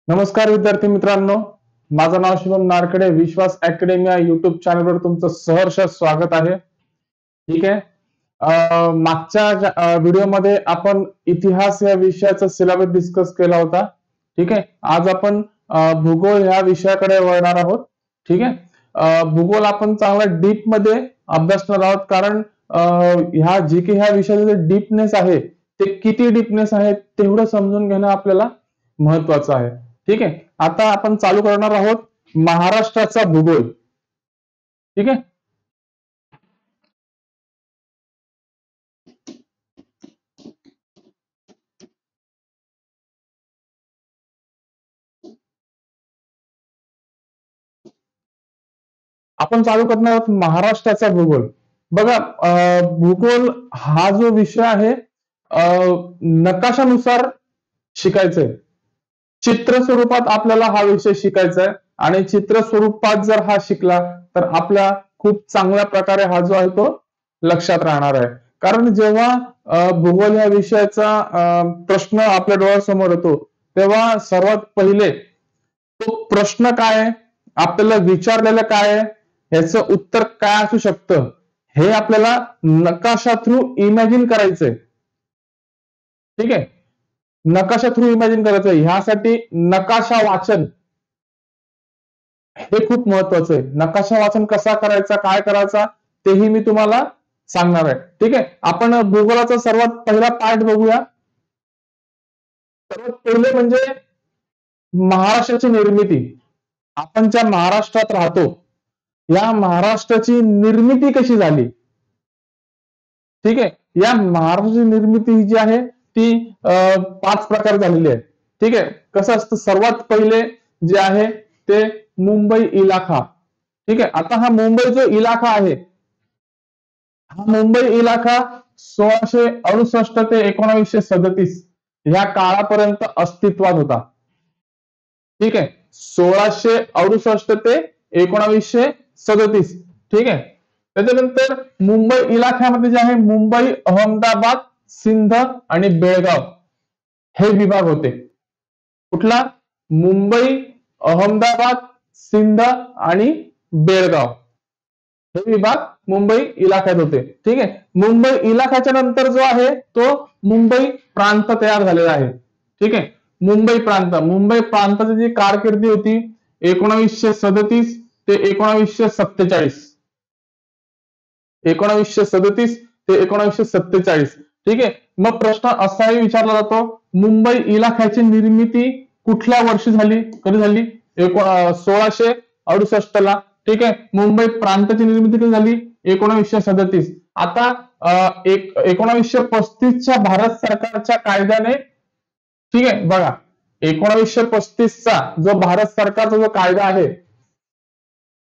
नमस्कार विद्यार्थी मित्रांनो, माझं नाव शुभम नारकडे. विश्वास अकॅडमी या युट्यूब चॅनलवर तुमचं सहर्ष स्वागत आहे. ठीक आहे. मागच्या व्हिडिओमध्ये आपण इतिहास या विषयाचा सिलेबस डिस्कस केला होता. ठीक आहे. आज आपण भूगोल ह्या विषयाकडे वळणार आहोत. ठीक आहे. भूगोल आपण चांगला डीप मध्ये अभ्यासणार आहोत, कारण ह्या ह्या विषयाचे डीपनेस आहे ते किती डीपनेस आहे तेवढं समजून घेणं आपल्याला महत्वाचं आहे. ठीक आहे. आता आपण चालू करणार आहोत महाराष्ट्राचा भूगोल. ठीक आहे. आपण चालू करणार आहोत महाराष्ट्राचा भूगोल. बघा, भूगोल हा जो विषय आहे नकाशानुसार शिकायचा आहे. चित्र स्वरूपात आपल्याला हा विषय शिकायचा आहे, आणि चित्र स्वरूपात जर हा शिकला तर आपल्या खूप चांगल्या प्रकारे हा जो आहे तो लक्षात राहणार आहे. कारण जेव्हा भूगोल या विषयाचा प्रश्न आपल्या डोळ्यासमोर येतो, तेव्हा सर्वात पहिले तो प्रश्न काय आहे, आपल्याला विचारलेलं काय आहे, ह्याचं उत्तर काय असू शकतं, हे आपल्याला नकाशा थ्रू इमॅजिन करायचंय. ठीक आहे. नकाशा थ्रू इमॅजिन करायचंय. ह्यासाठी नकाशा वाचन हे खूप महत्वाचं आहे. नकाशा वाचन कसा करायचा, काय करायचा, तेही मी तुम्हाला सांगणार आहे. ठीक आहे. आपण भूगोलाचा सर्वात पहिला पार्ट बघूया. सर्वात पहिले म्हणजे महाराष्ट्राची निर्मिती. आपण ज्या महाराष्ट्रात राहतो, या महाराष्ट्राची निर्मिती कशी झाली. ठीक आहे. या महाराष्ट्राची निर्मिती जी आहे ती 5 प्रकार झालेली आहे. ठीक आहे. कसं असतं, सर्वात पहिले जे आहे ते मुंबई इलाखा. ठीक आहे. आता हा मुंबई जो इलाखा आहे, हा मुंबई इलाखा 1668 ते 1937 या काळापर्यंत अस्तित्वात होता. ठीक आहे. 1668 ते 1937. ठीक आहे. त्याच्यानंतर मुंबई इलाख्यामध्ये जे आहे मुंबई, अहमदाबाद, सिंध आणि बेळगाव हे विभाग होते. कुठला? मुंबई, अहमदाबाद, सिंध आणि बेळगाव हे विभाग मुंबई इलाख्यात होते. ठीक आहे. मुंबई इलाख्याच्या नंतर जो आहे तो मुंबई प्रांत तयार झालेला आहे. ठीक आहे. मुंबई प्रांताची जी कारकिर्दी होती 1937 ते 1947. 1937 ते 1947. ठीक आहे. मग प्रश्न असाही विचारला जातो, मुंबई इलाख्याची निर्मिती कुठल्या वर्षी झाली, कधी झाली? 1668 ला. ठीक आहे. मुंबई प्रांताची निर्मिती कधी झाली? 1937. आता 1935च्या भारत सरकारच्या कायद्याने, ठीक आहे, बघा, 1935चा जो भारत सरकारचा जो कायदा आहे,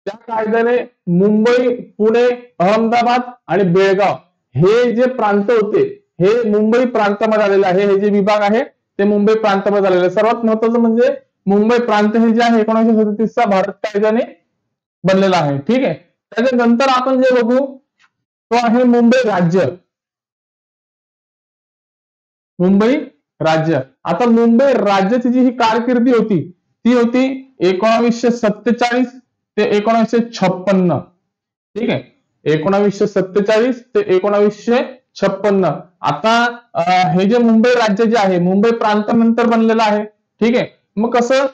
त्या कायद्याने मुंबई, पुणे, अहमदाबाद आणि बेळगाव हे जे प्रांत होते हे मुंबई प्रांतामध्ये आलेले आहे. हे जे विभाग आहे ते मुंबई प्रांतामध्ये आलेले. सर्वात महत्वाचं म्हणजे मुंबई प्रांत हे जे आहे 1937चा भारत कायद्याने बनलेला आहे. ठीक आहे. त्याच्यानंतर आपण जे बघू तो आहे मुंबई राज्य. मुंबई राज्य. आता मुंबई राज्याची जी ही कारकिर्दी होती ती होती 1947 ते 1956. ठीक आहे. 1947 ते 1956. आता हे जे मुंबई राज्य जे आहे मुंबई प्रांतानंतर बनलेलं आहे. ठीक आहे. मग कसं,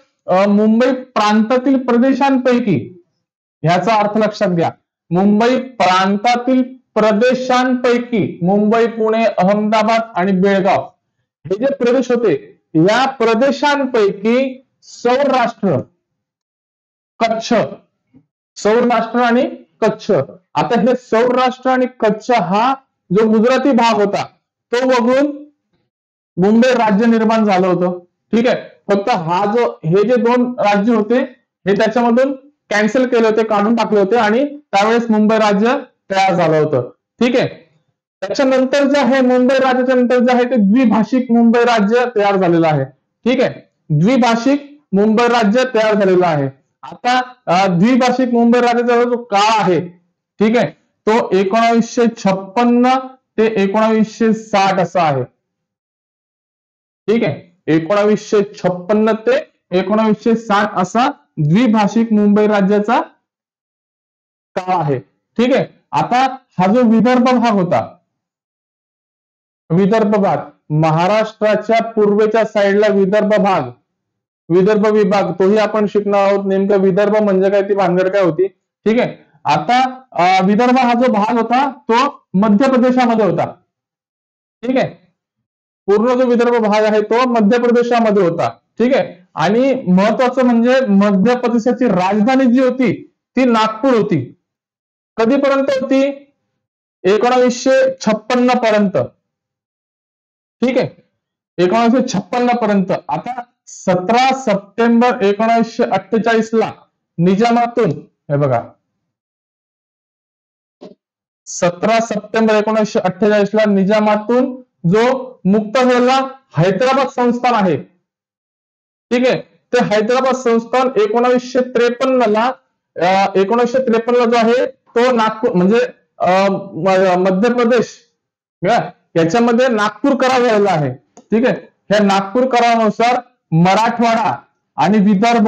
मुंबई प्रांतातील प्रदेशांपैकी, ह्याचा अर्थ लक्षात घ्या, मुंबई प्रांतातील प्रदेशांपैकी मुंबई, पुणे, अहमदाबाद आणि बेळगाव हे जे प्रदेश होते, या प्रदेशांपैकी सौराष्ट्र, कच्छ, सौराष्ट्र आणि कच्छ. आता हे सौराष्ट्र आणि कच्छ हा जो गुजराती भाग होता तो वगळून मुंबई राज्य निर्माण झालं होतं. ठीक आहे. फक्त हे जे 2 राज्य होते हे त्याच्यामधून कॅन्सल केले होते, काढून टाकले होते, आणि त्यावेळेस मुंबई राज्य तयार झालं होतं. ठीक आहे. त्याच्यानंतर जे आहे मुंबई राज्याच्या नंतर जे आहे ते द्विभाषिक मुंबई राज्य तयार झालेलं आहे. ठीक आहे. द्विभाषिक मुंबई राज्य तयार झालेलं आहे. आता द्विभाषिक मुंबई राज्याचा जो काळ आहे, ठीक आहे, तो 1956 ते 1960 असा आहे. ठीक आहे. 1956 ते 1960 असा द्विभाषिक मुंबई राज्याचा काळ आहे. ठीक आहे. आता हा जो विदर्भ भाग होता, विदर्भ भाग, महाराष्ट्राच्या पूर्वेच्या साईडला विदर्भ भाग, विदर्भ विभाग, तोही आपण शिकणार आहोत. नेमकं विदर्भ म्हणजे काय, ती भानगड काय होती. ठीक आहे. आता विदर्भ हा जो भाग होता तो मध्य प्रदेशामध्ये होता. ठीक आहे. पूर्ण जो विदर्भ भाग आहे तो मध्य प्रदेशामध्ये होता. ठीक आहे. आणि महत्वाचं म्हणजे मध्य प्रदेशाची राजधानी जी होती ती नागपूर होती. कधीपर्यंत होती? 1956 पर्यंत. ठीक आहे. 1956 पर्यंत. आता 17 सप्टेंबर 1948 ला निजामातून, हे बघा, 17 सप्टेंबर 1948 ला निजामातून जो मुक्त झालेला हैदराबाद संस्थान आहे, ठीक आहे, ते हैदराबाद संस्थान 1953 ला जो आहे तो नागपूर म्हणजे मध्य प्रदेश याच्यामध्ये नागपूर करार झालेला आहे. ठीक आहे. ह्या नागपूर करारानुसार मराठवाडा आणि विदर्भ,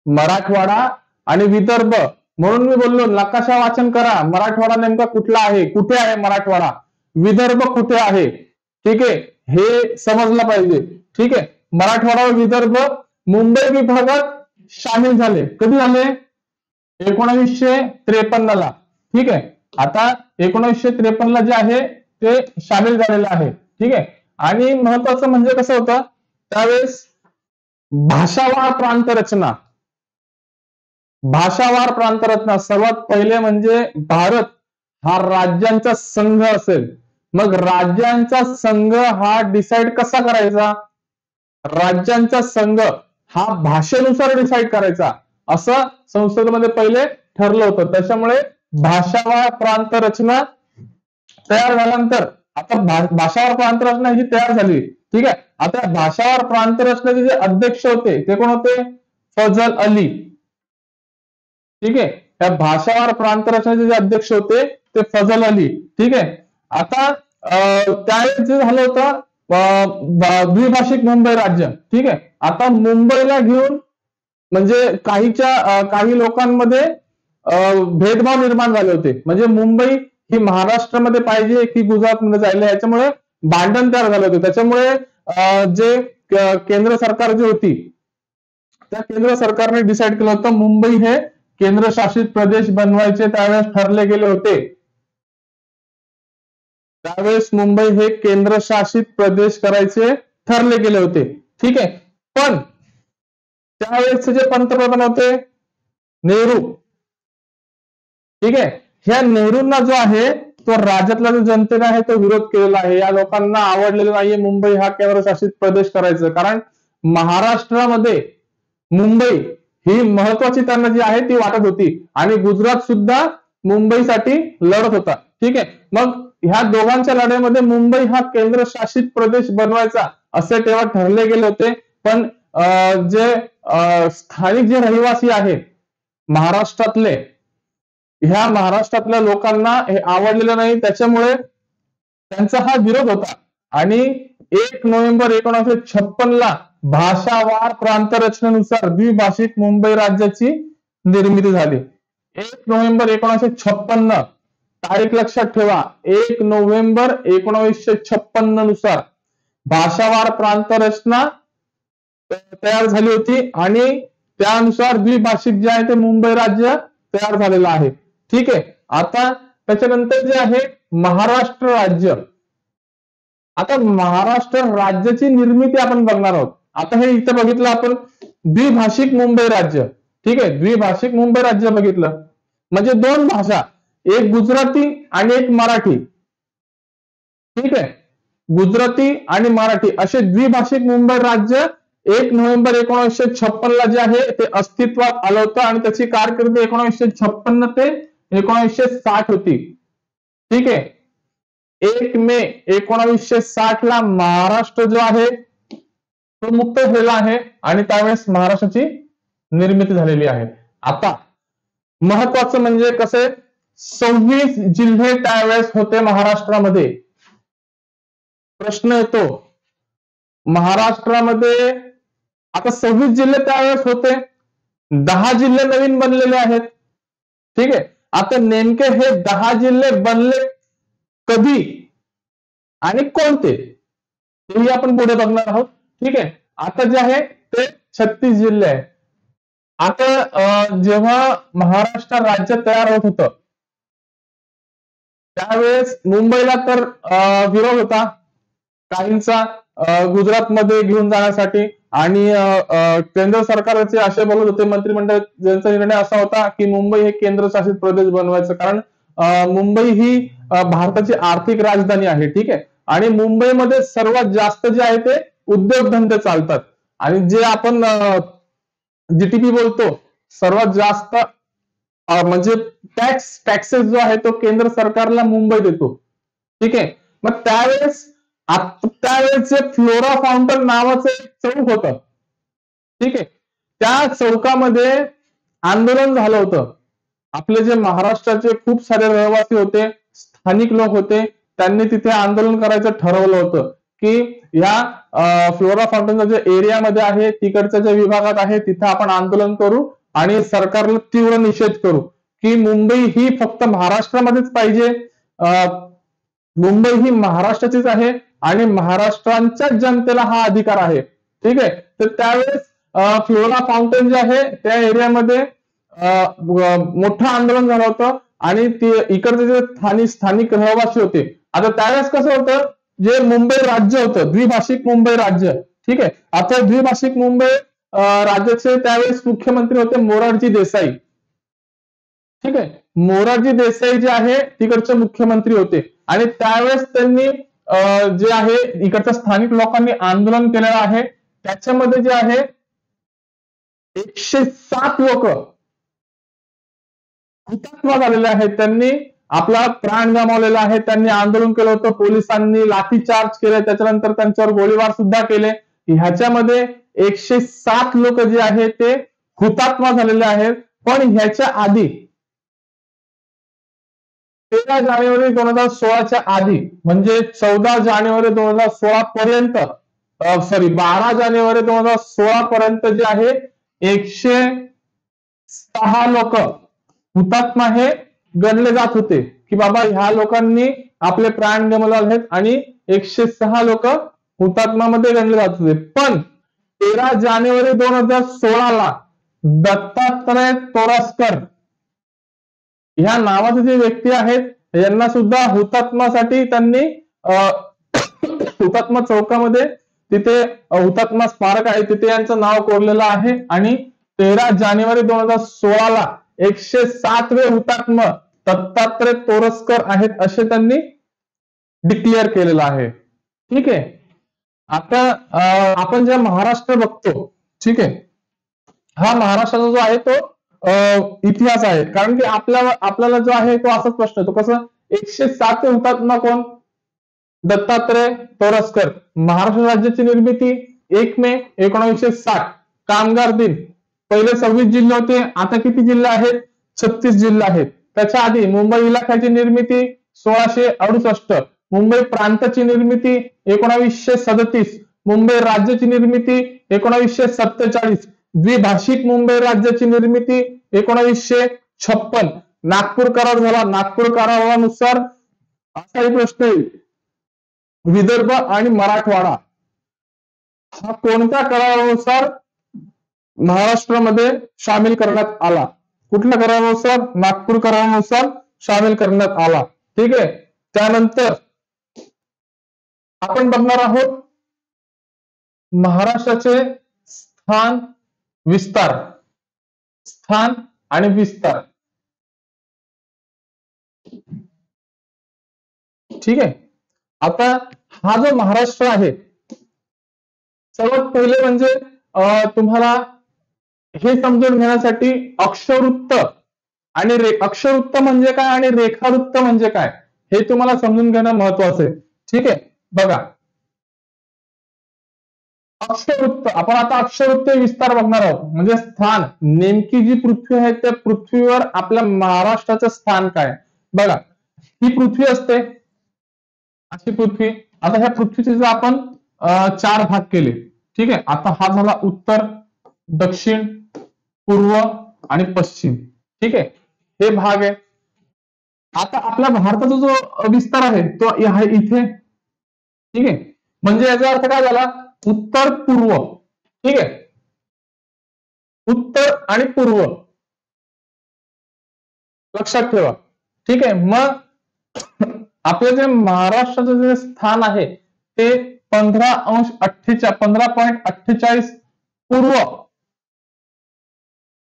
मराठवाडा आणि विदर्भ, म्हणून मी बोललो नकाशा वाचन करा. मराठवाडा नेमका कुठला आहे, कुठे आहे मराठवाडा, विदर्भ कुठे आहे. ठीक आहे. हे समजलं पाहिजे. ठीक आहे. मराठवाडा व विदर्भ मुंबई विभागात सामील झाले. कधी झाले? 1953 ला. ठीक आहे. आता 1953 ला जे आहे ते सामील झालेलं आहे. ठीक आहे. आणि महत्वाचं म्हणजे कसं होतं त्यावेळेस, भाषावार प्रांत रचना, भाषावार प्रांत रचना. सर्वात पहिले म्हणजे भारत हा राज्यांचा संघ असेल, मग राज्यांचा संघ हा डिसाइड कसा करायचा, राज्यांचा संघ हा भाषेनुसार डिसाइड करायचा, असं संसदेमध्ये पहिले ठरलं होतं. त्याच्यामुळे भाषावार प्रांत रचना तयार झाल्यानंतर, आता भाषावार प्रांत रचना ही तयार झाली. ठीक आहे. आता भाषावार प्रांत रचनेचे जे अध्यक्ष होते ते कोण होते? फजल अली. ठीक आहे. त्या भाषावार प्रांत रचनेचे जे अध्यक्ष होते ते फजल अली. ठीक आहे. आता त्यावेळेस जे झालं होतं द्विभाषिक मुंबई राज्य. ठीक आहे. आता मुंबईला घेऊन म्हणजे काही लोकांमध्ये भेदभाव निर्माण झाले होते. म्हणजे मुंबई ही महाराष्ट्रामध्ये पाहिजे की गुजरातमध्ये जायला, याच्यामुळे भांडण तयार झालं होतं. त्याच्यामुळे जे केंद्र सरकार जी होती त्या केंद्र सरकारने डिसाईड केलं होतं मुंबई हे केंद्रशासित प्रदेश बनवायचे त्यावेळेस ठरले गेले होते. त्यावेळेस मुंबई हे केंद्रशासित प्रदेश करायचे ठरले गेले होते. ठीक आहे. पण त्यावेळेसचे जे पंतप्रधान होते नेहरू, ठीक आहे, ह्या नेहरूंना जो आहे तो राज्यातला जो जनतेने आहे तो विरोध केलेला आहे. या लोकांना आवडलेलं नाहीये मुंबई हा केंद्रशासित प्रदेश करायचं, कारण महाराष्ट्रामध्ये मुंबई ही महत्वाची त्यांना जी आहे ती वाटत होती आणि गुजरात सुद्धा मुंबईसाठी लढत होता. ठीक आहे. मग ह्या दोघांच्या लढ्यामध्ये मुंबई हा केंद्रशासित प्रदेश बनवायचा असे तेव्हा ठरले गेले होते. पण जे स्थानिक जे रहिवासी आहेत महाराष्ट्रातले, ह्या महाराष्ट्रातल्या लोकांना हे आवडलेलं नाही, त्याच्यामुळे त्यांचा हा विरोध होता. आणि 1 नोव्हेंबर 1956 ला भाषावार प्रांत रचनेनुसार द्विभाषिक मुंबई राज्याची निर्मिती झाली. 1 नोव्हेंबर 1956, तारीख लक्षात ठेवा, 1 नोव्हेंबर 1956 नुसार भाषावार प्रांत रचना तयार झाली होती आणि त्यानुसार द्विभाषिक जे आहे ते मुंबई राज्य तयार झालेलं आहे. ठीक आहे. आता त्याच्यानंतर जे आहे महाराष्ट्र राज्य. आता महाराष्ट्र राज्याची निर्मिती आपण बघणार आहोत. आता हे इथं बघितलं आपण द्विभाषिक मुंबई राज्य. ठीक आहे. द्विभाषिक मुंबई राज्य बघितलं म्हणजे 2 भाषा, एक गुजराती आणि एक मराठी. ठीक आहे. गुजराती आणि मराठी असे द्विभाषिक मुंबई राज्य 1 नोव्हेंबर 1956 ला जे आहे ते अस्तित्वात आलं होतं आणि त्याची कारकीर्द 1956 ते 1960 होती. ठीक आहे. 1 मे 1960 ला महाराष्ट्र जो आहे तो मुक्त झालेला आहे आणि त्यावेळेस महाराष्ट्राची निर्मिती झालेली आहे. आता महत्वाचं म्हणजे कसे 26 जिल्हे त्यावेळेस होते महाराष्ट्रामध्ये. प्रश्न येतो महाराष्ट्रामध्ये आता 26 जिल्हे त्यावेळेस होते, 10 जिल्हे नवीन बनलेले आहेत. ठीक आहे. आता नेमके हे 10 जिल्हे बनले कधी आणि कोणते, हेही आपण पुढे बघणार आहोत. ठीक आहे. आता जे आहे ते 36 जिल्हे आहेत. आता जेव्हा महाराष्ट्र राज्य तयार होत होतं त्यावेळेस मुंबईला तर विरोध होता काहींचा गुजरातमध्ये घेऊन जाण्यासाठी, आणि केंद्र सरकारचे असे बोलत होते, मंत्रिमंडळ ज्यांचा निर्णय असा होता की मुंबई हे केंद्रशासित प्रदेश बनवायचं, कारण मुंबई ही भारताची आर्थिक राजधानी आहे. ठीक आहे. आणि मुंबईमध्ये सर्वात जास्त जे आहे ते उद्योगधंदे चालतात, आणि जे आपण जीडीपी बोलतो सर्वात जास्त म्हणजे टॅक्सेस जो आहे तो केंद्र सरकारला मुंबई देतो. ठीक आहे. मग त्यावेळेस फ्लोरा फाउंटन नावाचं एक चौक होतं. ठीक आहे. त्या चौकामध्ये आंदोलन झालं होतं. आपले जे महाराष्ट्राचे खूप सारे रहिवासी होते, स्थानिक लोक होते, त्यांनी तिथे आंदोलन करायचं ठरवलं होतं की या फ्लोरा फाउंटनच्या जे एरियामध्ये आहे, तिकडच्या ज्या विभागात आहे, तिथे आपण आंदोलन करू आणि सरकारला तीव्र निषेध करू की मुंबई ही फक्त महाराष्ट्रामध्येच पाहिजे, मुंबई ही महाराष्ट्राचीच आहे आणि महाराष्ट्राच्या जनतेला हा अधिकार आहे. ठीक आहे. तर त्यावेळेस फ्लोरा फाउंटन जे आहे त्या एरियामध्ये मोठं आंदोलन झालं होतं, आणि इकडचे जे स्थानिक रहिवासी होते, आता त्यावेळेस कसं होतं, जे मुंबई राज्य होतं द्विभाषिक मुंबई राज्य. ठीक आहे. आता द्विभाषिक मुंबई राज्याचे त्यावेळेस मुख्यमंत्री होते मोरारजी देसाई. ठीक आहे. मोरारजी देसाई जे आहे तिकडचे मुख्यमंत्री होते, आणि त्यावेळेस त्यांनी जे आहे इकडच्या स्थानिक लोकांनी आंदोलन केलेलं आहे, त्याच्यामध्ये जे आहे 107 लोक हुतात्मा झालेले आहेत, त्यांनी आपला प्राण गमावलेला आहे. त्यांनी आंदोलन केलं होतं, पोलिसांनी लाठीचार्ज केले, त्याच्यानंतर त्यांच्यावर गोळीबार सुद्धा केले. ह्याच्यामध्ये 107 लोक जे आहेत ते हुतात्मा झालेले आहेत. पण ह्याच्या आधी 13 जानेवारी 2016च्या आधी, म्हणजे 14 जानेवारी 2016 पर्यंत, 12 जानेवारी 2016 पर्यंत जे आहे 106 लोक हुतात्मा हे गणले जात होते की बाबा ह्या लोकांनी आपले प्राण गमावले आहेत, आणि 106 लोक हुतात्म्यामध्ये गणले जात होते. पण 13 जानेवारी 2016ला दत्तात्रय तोरसकर ह्या नावाचे जे व्यक्ती आहेत यांना सुद्धा हुतात्म्यासाठी त्यांनी हुतात्मा चौकामध्ये तिथे हुतात्मा स्मारक आहे तिथे यांचं नाव कोरलेलं आहे, आणि 13 जानेवारी 2016ला 107वे हुतात्मा दत्तात्रय तोरसकर आहेत असे त्यांनी डिक्लेअर केलेलं आहे. ठीक आहे. आता आपण जे महाराष्ट्र बघतो, ठीक आहे, हा महाराष्ट्राचा जो आहे तो इतिहास आहे, कारण की आपल्याला जो आहे तो असाच प्रश्न येतो, कसं 107 हुतात्मा कोण, दत्तात्रय तोरसकर. महाराष्ट्र राज्याची निर्मिती 1 मे 1960. कामगार दिन, पहिले 26 जिल्हे होते, आता किती जिल्हे आहेत, 36 जिल्हे आहेत. त्याच्या आधी मुंबई इलाख्याची निर्मिती 1668, मुंबई प्रांताची निर्मिती 1937, मुंबई राज्याची निर्मिती 1947, द्विभाषिक मुंबई राज्याची निर्मिती 1956, नागपूर करार झाला. नागपूर करारानुसार असाही प्रश्न येईल, विदर्भ आणि मराठवाडा हा कोणत्या करारानुसार महाराष्ट्रामध्ये सामील करण्यात आला, कुठल्या करारानुसार, नागपूर करारानुसार सामील करण्यात आला. ठीक आहे. त्यानंतर आपण बघणार आहोत महाराष्ट्राचे स्थान विस्तार, स्थान आणि विस्तार. ठीक आहे. आता हा जो महाराष्ट्र आहे, सर्वात पहिले म्हणजे तुम्हाला हे समजून घेण्यासाठी अक्षरवृत्त आणि अक्षरवृत्त म्हणजे काय आणि रेखावृत्त म्हणजे काय हे तुम्हाला समजून घेणं महत्वाचं आहे. ठीक आहे. बघा, अक्षरवृत्त, आपण आता अक्षरवृत्त विस्तार बघणार आहोत, म्हणजे स्थान, नेमकी जी पृथ्वी आहे त्या पृथ्वीवर आपल्या महाराष्ट्राचं स्थान काय. बघा, ही पृथ्वी असते, अशी पृथ्वी. आता ह्या पृथ्वीचे जर आपण 4 भाग केले, ठीक आहे, आता हा झाला उत्तर, दक्षिण, पूर्व आणि पश्चिम. ठीक आहे, हे भाग आहे. आता आपल्या भारताचा जो विस्तार आहे तो आहे इथे. ठीक आहे, म्हणजे याचा अर्थ काय झाला, उत्तर पूर्व. ठीक आहे, उत्तर आणि पूर्व लक्षात ठेवा. ठीक आहे, मग आपलं जे महाराष्ट्राचं जे स्थान आहे ते 15.48 पूर्व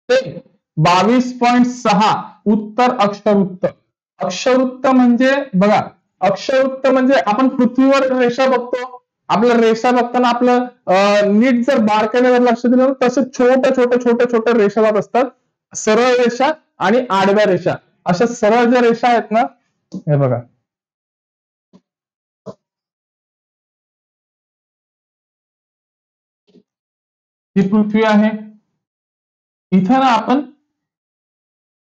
ते 22.6 उत्तर अक्षरवृत्त. अक्षरवृत्त म्हणजे बघा, अक्षरवृत्त म्हणजे आपण पृथ्वीवर रेषा बघतो, आपल्या रेषा बघताना आपलं नीट जर बारकाईने जर लक्ष दिलं तर तसे छोट्या रेषा जात असतात, सरळ रेषा आणि आडव्या रेषा. अशा सरळ ज्या रेषा आहेत ना, हे बघा, ही पृथ्वी आहे. इथं ना आपण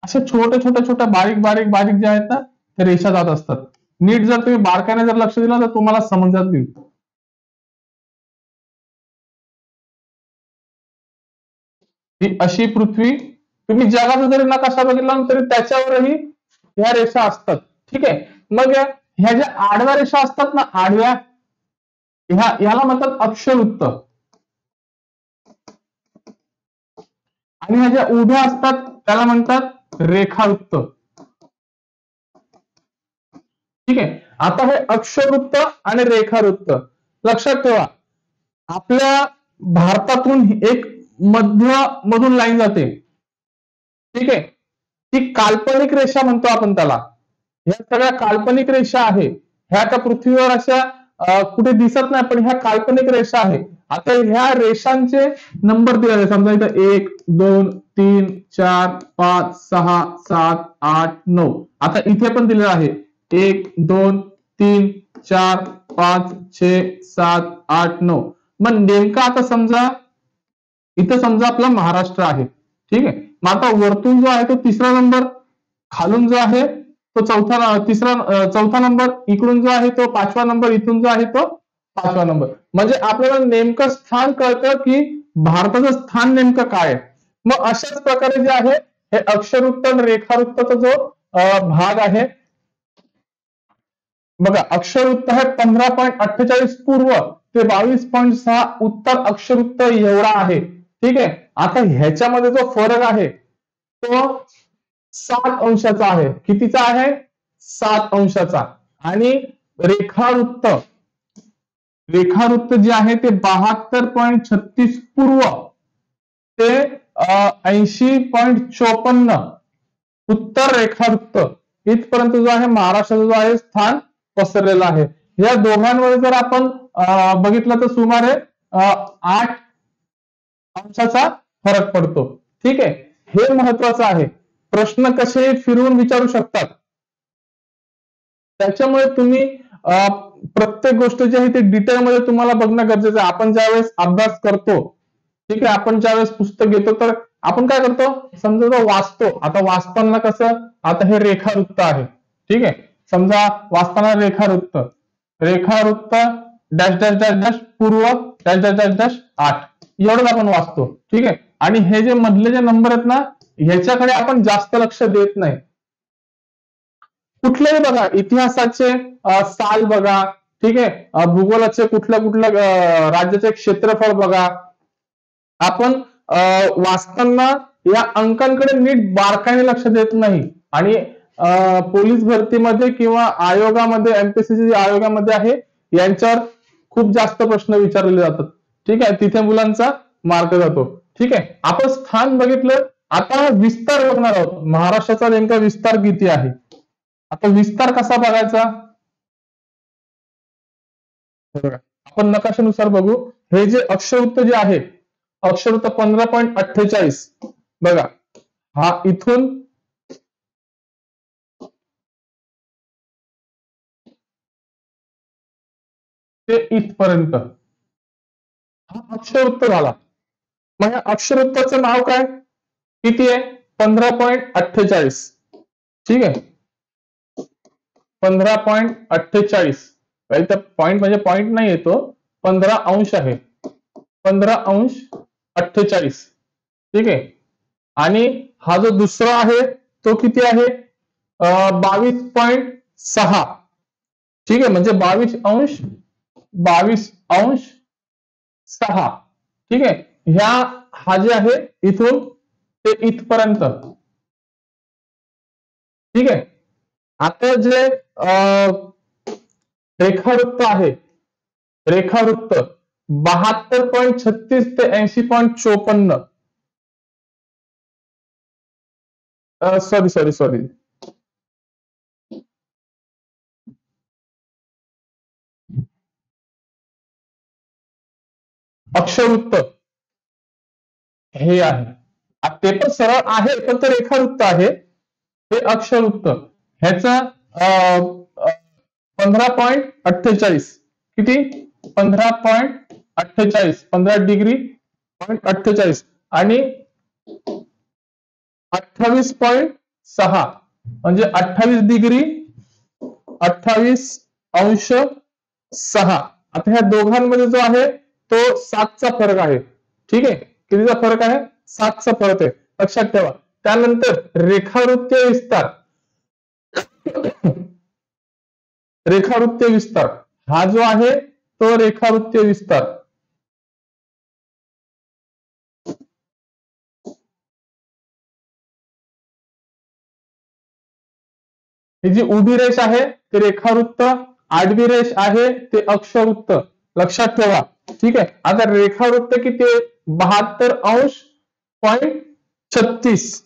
अशा छोट्या बारीक ज्या आहेत ना, त्या रेषा जात असतात. नीट जर तुम्ही बारकाईने जर लक्ष दिलं तर तुम्हाला समजत येईल. ही अशी पृथ्वी, तुम्ही जगाचा जरी नकाशा बघितला ना तरी त्याच्यावरही ह्या रेषा असतात. ठीक आहे, मग ह्या ज्या आडव्या रेषा असतात ना, आडव्या, ह्याला म्हणतात अक्षरवृत्त. आणि ह्या ज्या उभ्या असतात त्याला म्हणतात रेखावृत्त. ठीक आहे, आता हे अक्षरवृत्त आणि रेखावृत्त लक्षात ठेवा. आपल्या भारतातून एक मधून लाईन जाते. ठीक आहे, ती काल्पनिक रेषा म्हणतो आपण त्याला. ह्या सगळ्या काल्पनिक रेषा आहे, ह्या त्या पृथ्वीवर अशा कुठे दिसत नाही, पण ह्या काल्पनिक रेषा आहे. आता ह्या रेषांचे नंबर दिलेले, समजा इथं 1 2 3 4 5 6 7 8 9. आता इथे पण दिलेलं आहे 1 2 3 4 5 6 7 8 9. मग नेमका आता समजा इथं समजा आपला महाराष्ट्र आहे. ठीक आहे, मग आता वरतून जो आहे तो तिसरा नंबर, खालून जो आहे तो चौथा नंबर, इकडून जो आहे तो पाचवा नंबर, इथून जो आहे तो पाचवा नंबर. म्हणजे आपल्याला नेमकं स्थान कळतं की भारताचं स्थान नेमकं काय आहे. मग अशाच प्रकारे जे आहे हे अक्षरवृत्त आणि रेखावृत्ताचा जो भाग आहे बघा, अक्षरवृत्त आहे 15.48 पूर्व ते 22.6 उत्तर अक्षरवृत्त एवढा आहे. ठीक आहे, आता ह्याच्यामध्ये जो फरक आहे तो 7 अंशाचा आहे. कितीचा आहे? 7 अंशाचा. आणि रेखावृत्त रेखावृत्त जे आहे ते 72.36 पूर्व ते 80.54 उत्तर रेखावृत्त इथपर्यंत जो आहे महाराष्ट्राचा जो आहे स्थान पसरलेला आहे. या दोघांमध्ये जर आपण बघितलं तर सुमारे 8 अंशाचा फरक पडतो. ठीक आहे, हे महत्वाचं आहे. प्रश्न कसे फिरवून विचारू शकतात, त्याच्यामुळे तुम्ही प्रत्येक गोष्ट जी आहे ती डिटेलमध्ये तुम्हाला बघणं गरजेचं आहे. आपण ज्यावेळेस अभ्यास करतो, ठीक आहे, आपण ज्यावेळेस पुस्तक घेतो तर आपण काय करतो, समजा वाचतो. आता वाचताना कसं, आता हे रेखावृत्त आहे. ठीक आहे, समजा वाचताना रेखावृत्त डॅश डॅश डॅश डॅश पूर्व डॅश डॅश डॅश डॅश 8 एवढंच आपण वाचतो. ठीक आहे, आणि हे जे मधले जे नंबर आहेत ना, ह्याच्याकडे आपण जास्त लक्ष देत नाही. कुठलेही बघा, इतिहासाचे साल बघा, ठीक आहे, भूगोलाचे कुठल्या राज्याचे क्षेत्रफळ बघा. आपण वाचताना या अंकांकडे नीट बारकाईने लक्ष देत नाही. आणि पोलीस भरतीमध्ये किंवा आयोगामध्ये, एमपीएससी आयोगामध्ये आहे, यांच्यावर खूप जास्त प्रश्न विचारले जातात. ठीक आहे, तिथे मुलांचा मार्क जातो. ठीक आहे, आपण स्थान बघितलं, आता विस्तार बघणार आहोत. महाराष्ट्राचा नेमका विस्तार किती आहे. आता विस्तार कसा बघायचा, आपण नकाशानुसार बघू. हे जे अक्षरवृत्त जे आहे, अक्षरवृत्त 15.48 बघा, हा इथून ते इथपर्यंत हा अक्षरवृत्त झाला. मग या अक्षरवृत्ताचं नाव काय, किती आहे, 15.48. ठीक आहे, 15.48. इथं पॉईंट म्हणजे पॉईंट नाही येतो, 15 अंश आहे. 15°48. ठीक आहे. आणि हा जो दुसरा आहे तो किती आहे? 22.6. ठीक आहे, म्हणजे 22.6. ठीक आहे. हा जे आहे इथून ते इथपर्यंत. ठीक आहे. आता जे रेखावृत्त आहे, रेखावृत्त 72.36 ते 80.54. सॉरी. अक्षवृत्त हे आहे. ते पण सरळ आहे, पण ते रेखावृत्त आहे. हे अक्षवृत्त ह्याचा 15.48. किती? 15.48. 15°48 आणि 28.6 म्हणजे 28°28.6. आता ह्या दोघांमध्ये जो आहे तो 7चा फरक आहे. ठीक आहे. कितीचा फरक आहे? 7चा फरक आहे, लक्षात ठेवा. त्यानंतर रेखावृत्तीय विस्तार. रेखावृत्तीय विस्तार हा जो आहे तो रेखावृत्तीय विस्तार. ही जी उभी रेष आहे ते रेखावृत्त, आडवी रेष आहे ते अक्षवृत्त, लक्षात ठेवा. ठीक आहे. आता रेखावृत्त किती आहे? 72.36.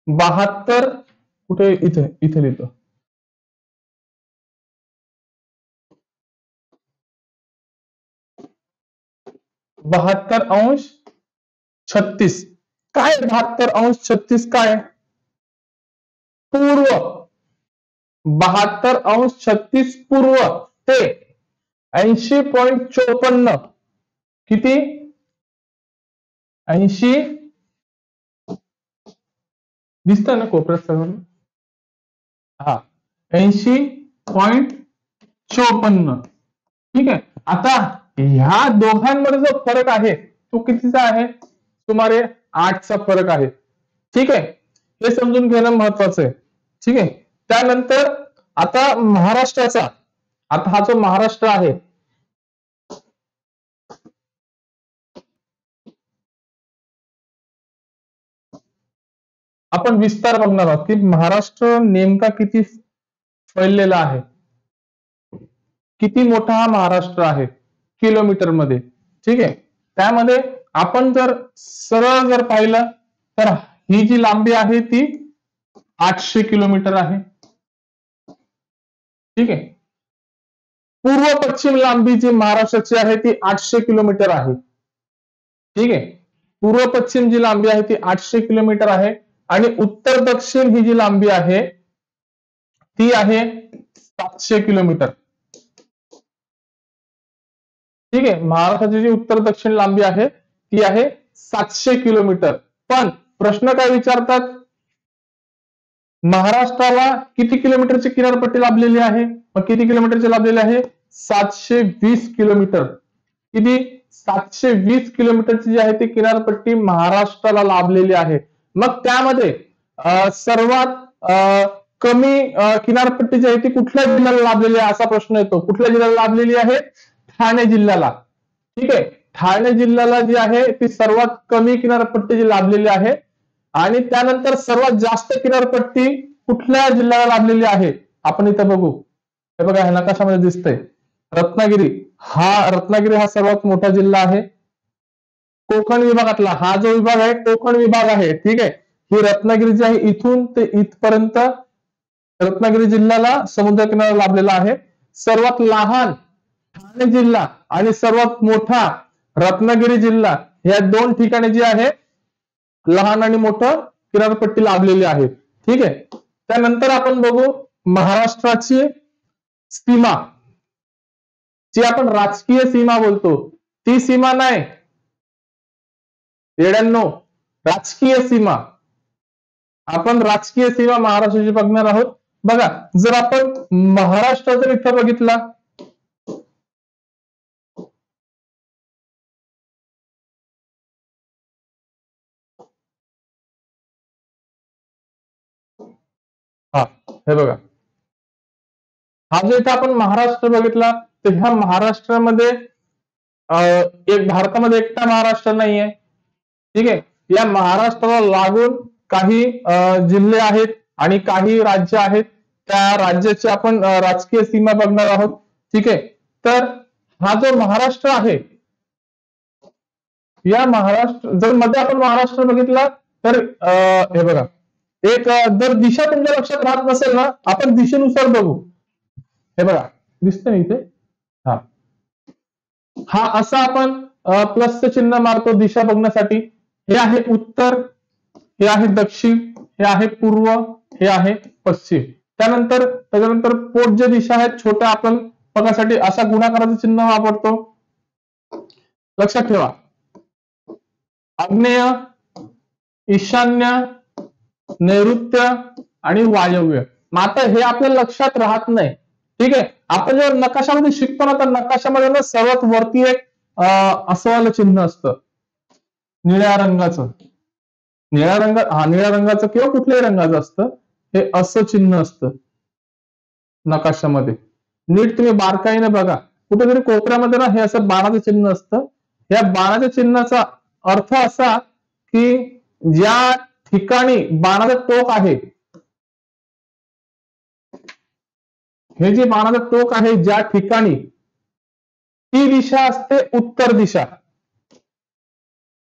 72 कुठे? इथे लिहितो. 72.36. काय 72.36 काय? पूर्व. 72.36 पूर्व ते 80.54. किती? 80. दिसतंय ना कोपऱ्यात सगळं? हा, 80.54. ठीक आहे. आता ह्या दोघांमध्ये जो फरक आहे तो कितीचा आहे? सुमारे 8चा फरक आहे. ठीक आहे. हे समजून घेणं महत्वाचं आहे. ठीक आहे. त्यानंतर आता महाराष्ट्राचा, आता हा जो महाराष्ट्र आहे, आपण विस्तार बघणार आहोत की महाराष्ट्र नेमका किती फैललेला आहे, किती मोठा हा महाराष्ट्र आहे किलोमीटर मध्ये. ठीक आहे. त्यामध्ये आपण जर सरळ जर पाहिलं तर ही जी लांबी आहे ती 800 किलोमीटर आहे. ठीक आहे. पूर्व पश्चिम लांबी जी महाराष्ट्राची आहे ती 800 किलोमीटर आहे. ठीक आहे. पूर्व पश्चिम जी लांबी आहे ती 800 किलोमीटर आहे. आणि उत्तर दक्षिण ही जी लांबी आहे ती आहे 700 किलोमीटर. ठीक आहे. महाराष्ट्राची जी उत्तर दक्षिण लांबी आहे ती आहे 700 किलोमीटर. पण प्रश्न काय विचारतात? महाराष्ट्राला किती किलोमीटरची किनारपट्टी लाभलेली आहे? मग किती किलोमीटरची लाभलेली आहे? 720 किलोमीटर. किती? 720 किलोमीटरची जी आहे ती किनारपट्टी महाराष्ट्राला लाभलेली आहे. मग त्यामध्ये सर्वात कमी किनारपट्टी जी आहे ती कुठल्या जिल्ह्याला लाभलेली आहे असा प्रश्न येतो. कुठल्या जिल्ह्याला लाभलेली आहे? ठाणे जिल्ह्याला. ठीक आहे. ठाणे जिल्ह्याला जी आहे ती सर्वात कमी किनारपट्टी जी लाभलेली आहे. आणि त्यानंतर सर्वात जास्त किनारपट्टी कुठल्या जिल्ह्याला लाभलेली आहे? आपण इथं बघू. हे बघा, ह्या नकाशामध्ये दिसतंय रत्नागिरी. रत्नागिरी हा सर्वात मोठा जिल्हा आहे कोकण विभागातला. हा जो विभाग आहे कोकण विभाग आहे. ठीक आहे. ही रत्नागिरी जी आहे इथून ते इथपर्यंत रत्नागिरी जिल्ह्याला समुद्र किनारा लाभलेला आहे. सर्वात लहान ठाणे जिल्हा आणि सर्वात मोठा रत्नागिरी जिल्हा, या दोन ठिकाणी जी आहे लहान आणि मोठं किनारपट्टी लाभलेली आहे. ठीक आहे. त्यानंतर आपण बघू महाराष्ट्राची सीमा, जी आपण राजकीय सीमा बोलतो ती सीमा नाही येड्यांनो, राजकीय सीमा. आपण राजकीय सीमा महाराष्ट्राची बघणार आहोत. बघा, जर आपण महाराष्ट्र जर इथं बघितला हा हे बघा, हा जो इथं आपण महाराष्ट्र बघितला, तर ह्या महाराष्ट्रामध्ये एक भारतामध्ये एकटा महाराष्ट्र नाहीये. ठीक आहे, या महाराष्ट्राला लागून काही जिल्हे आहेत आणि काही राज्य आहेत. त्या राज्याची आपण राजकीय सीमा बघणार आहोत. ठीक आहे, तर हा जो महाराष्ट्र आहे, या महाराष्ट्र जर मध्ये आपण महाराष्ट्र बघितला तर हे बघा, एक जर दिशा तुमच्या लक्षात राहत नसेल ना, आपण दिशेनुसार बघू. हे बघा, दिसतं ना इथे, हा हा असा आपण प्लसचं चिन्ह मारतो दिशा बघण्यासाठी. हे आहे उत्तर, हे आहे दक्षिण, हे आहे पूर्व, हे आहे पश्चिम. त्याच्यानंतर पोट जे दिशा आहेत छोट्या, आपण बघण्यासाठी असा गुणाकाराचं चिन्ह वापरतो. लक्षात ठेवा, आग्नेय, ईशान्य, नैऋत्य आणि वायव्य. मग आता हे आपल्या लक्षात राहत नाही. ठीक आहे, आपण जेव्हा नकाशामध्ये शिकतो ना, तर नकाशामध्ये ना सर्वात वरती एक असं वालं चिन्ह असतं निळ्या रंगाचं. निळ्या रंगाचं किंवा कुठल्याही रंगाचं असतं, हे असं चिन्ह असतं नकाशामध्ये. नीट तुम्ही बारकाईने बघा, कुठेतरी कोपऱ्यामध्ये ना हे असं बाणाचं चिन्ह असतं. या बाणाच्या चिन्हाचा अर्थ असा की ज्या ठिकाणी बाणाचं टोक आहे, हे जे बाणाचं टोक आहे ज्या ठिकाणी, ती दिशा असते उत्तर दिशा.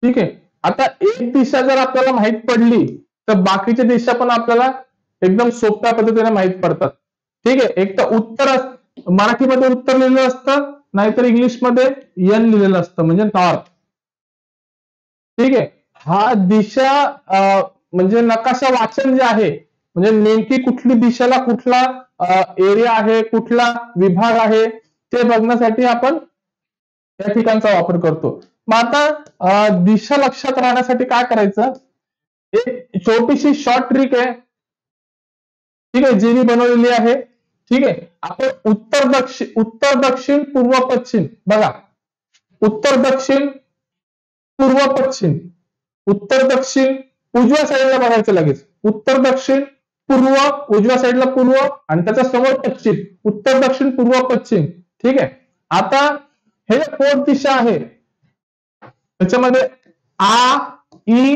ठीक आहे, आता एक दिशा जर आपल्याला माहित पडली तर बाकीच्या दिशा पण आपल्याला एकदम सोप्या पद्धतीने माहित पडतात. ठीक आहे, एक तर उत्तर मराठीमध्ये उत्तर लिहिलेलं असतं, नाहीतर इंग्लिशमध्ये एन लिहिलेलं असतं, म्हणजे नॉर्थ. ठीक आहे, हा दिशा म्हणजे नकाशा वाचन जे आहे, म्हणजे नेमकी कुठली दिशेला कुठला एरिया आहे, कुठला विभाग आहे, ते बघण्यासाठी आपण या ठिकाणचा वापर करतो. मग आता दिशा लक्षात राहण्यासाठी काय करायचं, एक छोटीशी शॉर्ट ट्रिक आहे. ठीक आहे, जी मी बनवलेली आहे. ठीक आहे, आपण उत्तर दक्षिण पूर्व पश्चिम बघा, उत्तर दक्षिण पूर्व पश्चिम, उत्तर दक्षिण उजव्या साईडला बघायचं लगेच. उत्तर दक्षिण पूर्व, उजव्या साईडला पूर्व आणि त्याच्या समोर पश्चिम. उत्तर दक्षिण पूर्व पश्चिम. ठीक आहे, आता हे पोट दिशा आहे, त्याच्यामध्ये आ, ई,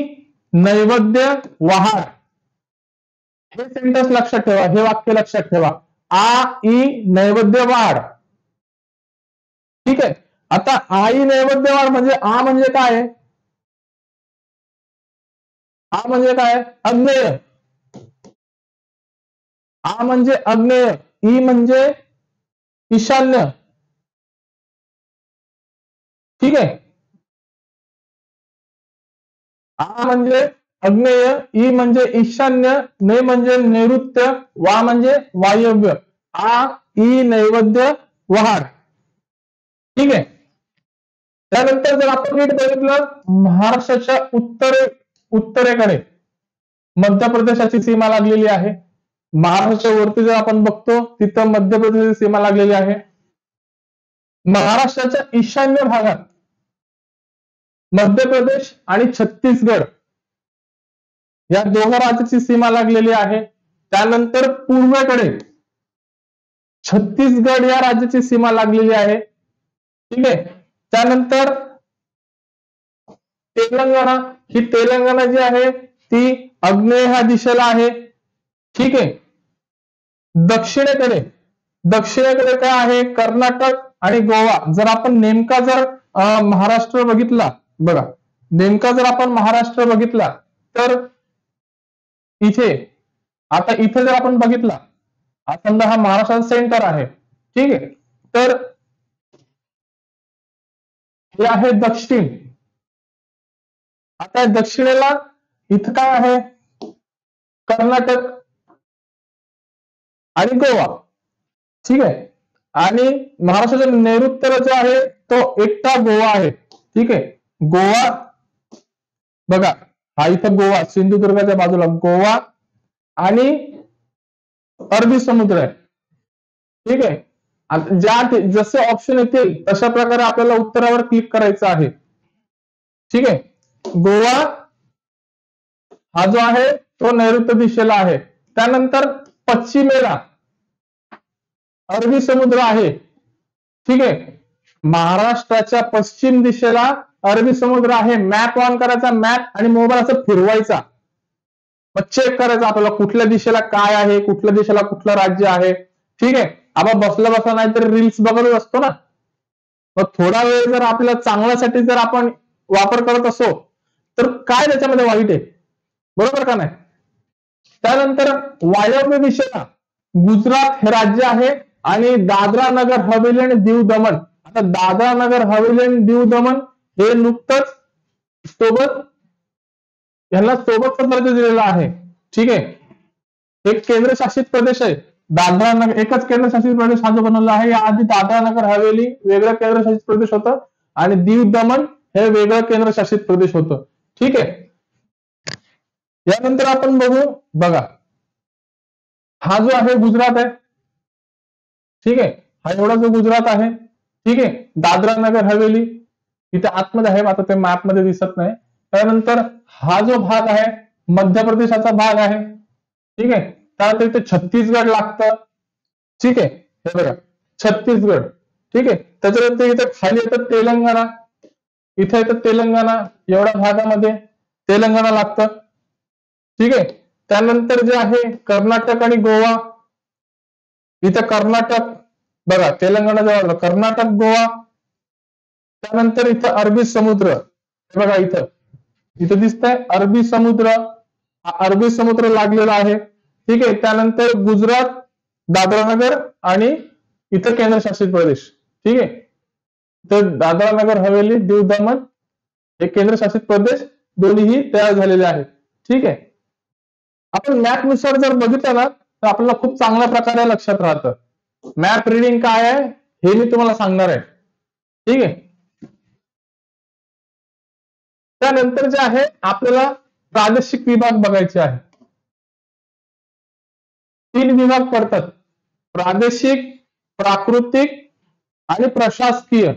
नैवेद्य, वहाड, हे सेंटेन्स लक्षात ठेवा, हे वाक्य लक्षात ठेवा. आ, ई, नैवेद्य, वाढ. ठीक आहे, आता आई नैवेद्य वाढ म्हणजे आ म्हणजे काय? आ म्हणजे काय? अग्नेय. आ म्हणजे अग्नेय, ई म्हणजे ईशान्य. ठीक आहे, आ म्हणजे अग्नेय, ई म्हणजे ईशान्य, नै म्हणजे नैऋत्य, वा म्हणजे वायव्य. आ, ई, नैवेद्य, वहाड. ठीक आहे, त्यानंतर जर आपण नीट बघितलं, महाराष्ट्राच्या उत्तरेकडे मध्य प्रदेशाची सीमा लागलेली आहे. महाराष्ट्राच्या वरती जर आपण बघतो, तिथं मध्य प्रदेशाची सीमा लागलेली आहे. महाराष्ट्राच्या ईशान्य भागात मध्य प्रदेश आणि छत्तीसगड या दोघा राज्याची सीमा लागलेली आहे. त्यानंतर पूर्वेकडे छत्तीसगड या राज्याची सीमा लागलेली आहे. ठीक आहे, त्यानंतर तेलंगणा, ही तेलंगणा जी आहे ती आग्नेय ह्या दिशेला आहे. ठीक आहे, दक्षिणेकडे काय आहे? कर्नाटक आणि गोवा. जर आपण नेमका जर महाराष्ट्र बघितला, बघा नेमका जर आपण महाराष्ट्र बघितला तर इथे, आता इथे जर आपण बघितला, समजा हा महाराष्ट्राचा सेंटर आहे. ठीक आहे, तर हे आहे दक्षिण. आता दक्षिणेला इथं काय आहे? कर्नाटक आणि गोवा. ठीक आहे, आणि महाराष्ट्राच्या नैऋत्येला जो आहे तो एकटा गोवा आहे. ठीक आहे, गोवा बघा, हा इथं गोवा, सिंधुदुर्गाच्या बाजूला गोवा आणि अरबी समुद्र आहे. ठीक आहे, जसे ऑप्शन येतील तशा प्रकारे आपल्याला उत्तरावर क्लिक करायचं आहे. ठीक आहे, गोवा हा जो आहे तो नैऋत्य दिशेला आहे. त्यानंतर पश्चिमेला अरबी समुद्र आहे. ठीक आहे, महाराष्ट्राच्या पश्चिम दिशेला अरबी समुद्र आहे. मॅप ऑन करायचा, मॅप आणि मोबाईल असं फिरवायचा, मग चेक करायचं आपल्याला कुठल्या दिशेला काय आहे, कुठल्या दिशेला कुठलं राज्य आहे. ठीक आहे, आपण बसला बसला नाही तर रील्स बघत असतो ना, मग थोडा वेळ जर आपल्याला चांगल्यासाठी जर आपण वापर करत असो तर काय त्याच्यामध्ये वाईट आहे, बरोबर का नाही. त्यानंतर वायव्य दिशेला गुजरात हे राज्य आहे आणि दादरा नगर हवेली आणि दीव दमण. आता दादरा नगर हवेली आणि दीव दमण हे नुकतंच सोबत यांना सोबत दर्जा दिलेला आहे. ठीक आहे, एक केंद्रशासित प्रदेश आहे दादरा नगर, एकच केंद्रशासित प्रदेश हा जो बनवला आहे. याआधी दादरा नगर हवेली वेगळं केंद्रशासित प्रदेश होतं आणि दीव दमण हे वेगळं केंद्रशासित प्रदेश होतं. ठीक आहे, यानंतर आपण बघू, बघा हा जो आहे गुजरात आहे. ठीक आहे, हा एवढा जो गुजरात आहे. ठीक आहे, दादरा नगर हवेली इथे आतमध्ये आहे, आता ते मॅप मध्ये दिसत नाही. त्यानंतर हा जो भाग आहे मध्य प्रदेशाचा भाग आहे. ठीक आहे, त्यानंतर इथे छत्तीसगड लागतं. ठीक आहे, हे बघा छत्तीसगड. ठीक आहे, त्याच्यानंतर इथे खाली येतं तेलंगणा, इथे येतं तेलंगणा, एवढ्या भागामध्ये तेलंगणा लागतं. ठीक आहे, त्यानंतर जे आहे कर्नाटक आणि गोवा, इथं कर्नाटक बघा, तेलंगणा जवळ कर्नाटक गोवा. त्यानंतर इथं अरबी समुद्र, बघा इथं इथं दिसतंय अरबी समुद्र, अरबी समुद्र लागलेला आहे. ठीक आहे, त्यानंतर गुजरात, दादरा नगर आणि इथं केंद्रशासित प्रदेश. ठीक आहे, तर दादरा नगर हवेली दीव दमण हे केंद्रशासित प्रदेश दोन्हीही तयार झालेले आहेत. ठीक आहे, आपण मॅप नुसार जर बघितलं ना तर आपल्याला खूप चांगल्या प्रकारे लक्षात राहतं. मॅप रिडिंग काय आहे हे मी तुम्हाला सांगणार आहे. ठीक आहे, त्यानंतर जे आहे आपल्याला प्रादेशिक विभाग बघायचे आहे. 3 विभाग पडतात, प्रादेशिक, प्राकृतिक आणि प्रशासकीय.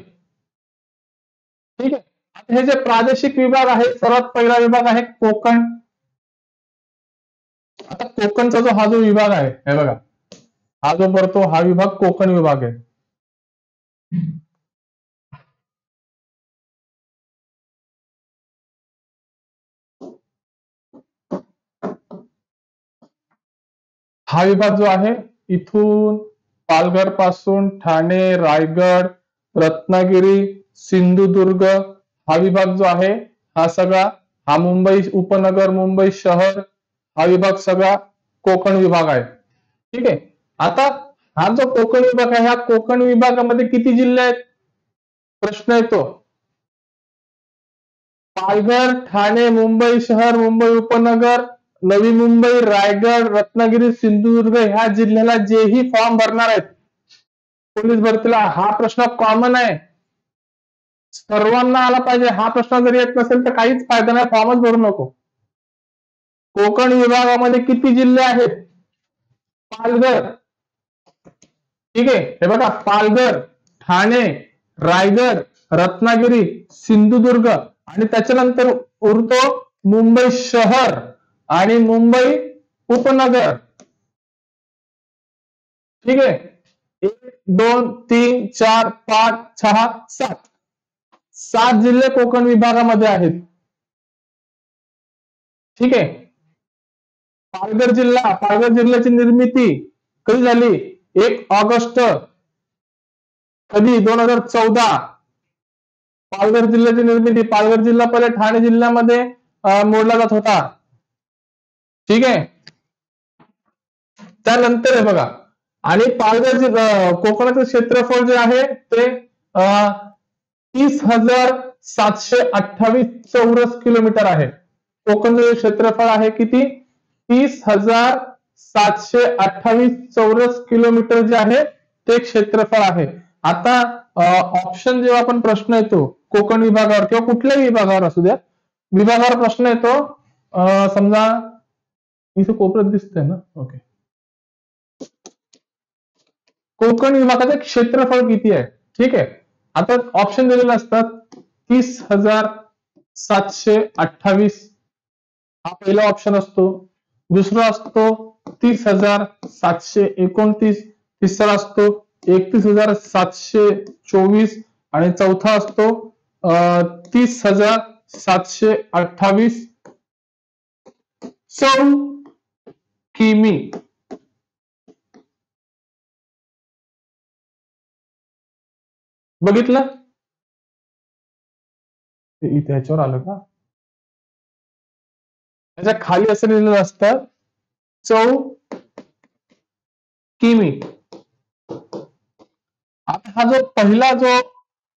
ठीक आहे, आता हे जे प्रादेशिक विभाग आहे, सर्वात पहिला विभाग आहे कोकण. आता कोकणचा जो हा जो विभाग आहे, हे बघा हा जो पडतो हा विभाग कोकण विभाग आहे. हा विभाग जो आहे इथून पालघर पासून ठाणे, रायगड, रत्नागिरी, सिंधुदुर्ग हा विभाग जो आहे हा सगळा, हा मुंबई उपनगर, मुंबई शहर हा विभाग सगळा कोकण विभाग आहे. ठीक आहे, आता हा जो कोकण विभाग आहे, ह्या कोकण विभागामध्ये किती जिल्हे आहेत प्रश्न येतो. पालघर, ठाणे, मुंबई शहर, मुंबई उपनगर, नवी मुंबई, रायगड, रत्नागिरी, सिंधुदुर्ग ह्या जिल्ह्याला जेही फॉर्म भरणार आहेत पोलीस भरतीला, हा प्रश्न कॉमन आहे, सर्वांना आला पाहिजे. हा प्रश्न जर येत नसेल तर काहीच फायदा नाही, फॉर्मच भरू नको. कोकण विभागामध्ये किती जिल्हे आहेत. पालघर. ठीक आहे, हे बघा पालघर, ठाणे, रायगड, रत्नागिरी, सिंधुदुर्ग आणि त्याच्यानंतर उरतो मुंबई शहर आणि मुंबई उपनगर. ठीक आहे, 1 2 3 4 5 6 7 जिल्हे कोकण विभागामध्ये आहेत. ठीक आहे, पालघर जिल्ह्याची निर्मिती कधी झाली. 1 ऑगस्ट कधी 2014. पालघर जिल्ह्याची निर्मिती, पालघर जिल्हा पहिले ठाणे जिल्ह्यामध्ये मोडला जात होता. ठीक आहे, त्यानंतर हे बघा, आणि पालघर कोकणाचं क्षेत्रफळ जे आहे ते 30,728 चौरस किलोमीटर आहे. कोकणचं क्षेत्रफळ आहे किती, 30,728 चौरस किलोमीटर जे आहे ते क्षेत्रफळ आहे. आता ऑप्शन जेव्हा आपण प्रश्न येतो कोकण विभागावर किंवा कुठल्याही विभागावर असू द्या, विभागावर प्रश्न येतो, समजा इथे कोपऱ्यात दिसतंय ना, ओके, कोकण विभागाचं क्षेत्रफळ किती आहे. ठीक आहे, आता ऑप्शन दिलेले असतात 30,728 हा पहिला ऑप्शन असतो, दुसरा असतो 32,729, तिसरा असतो 31,724 आणि चौथा असतो 30,728 चौ किमी. बघितलं इथे ह्याच्यावर आलं का? त्याच्या खाली असं लिहिलेलं असतं चौ किमी. आता हा जो पहिला जो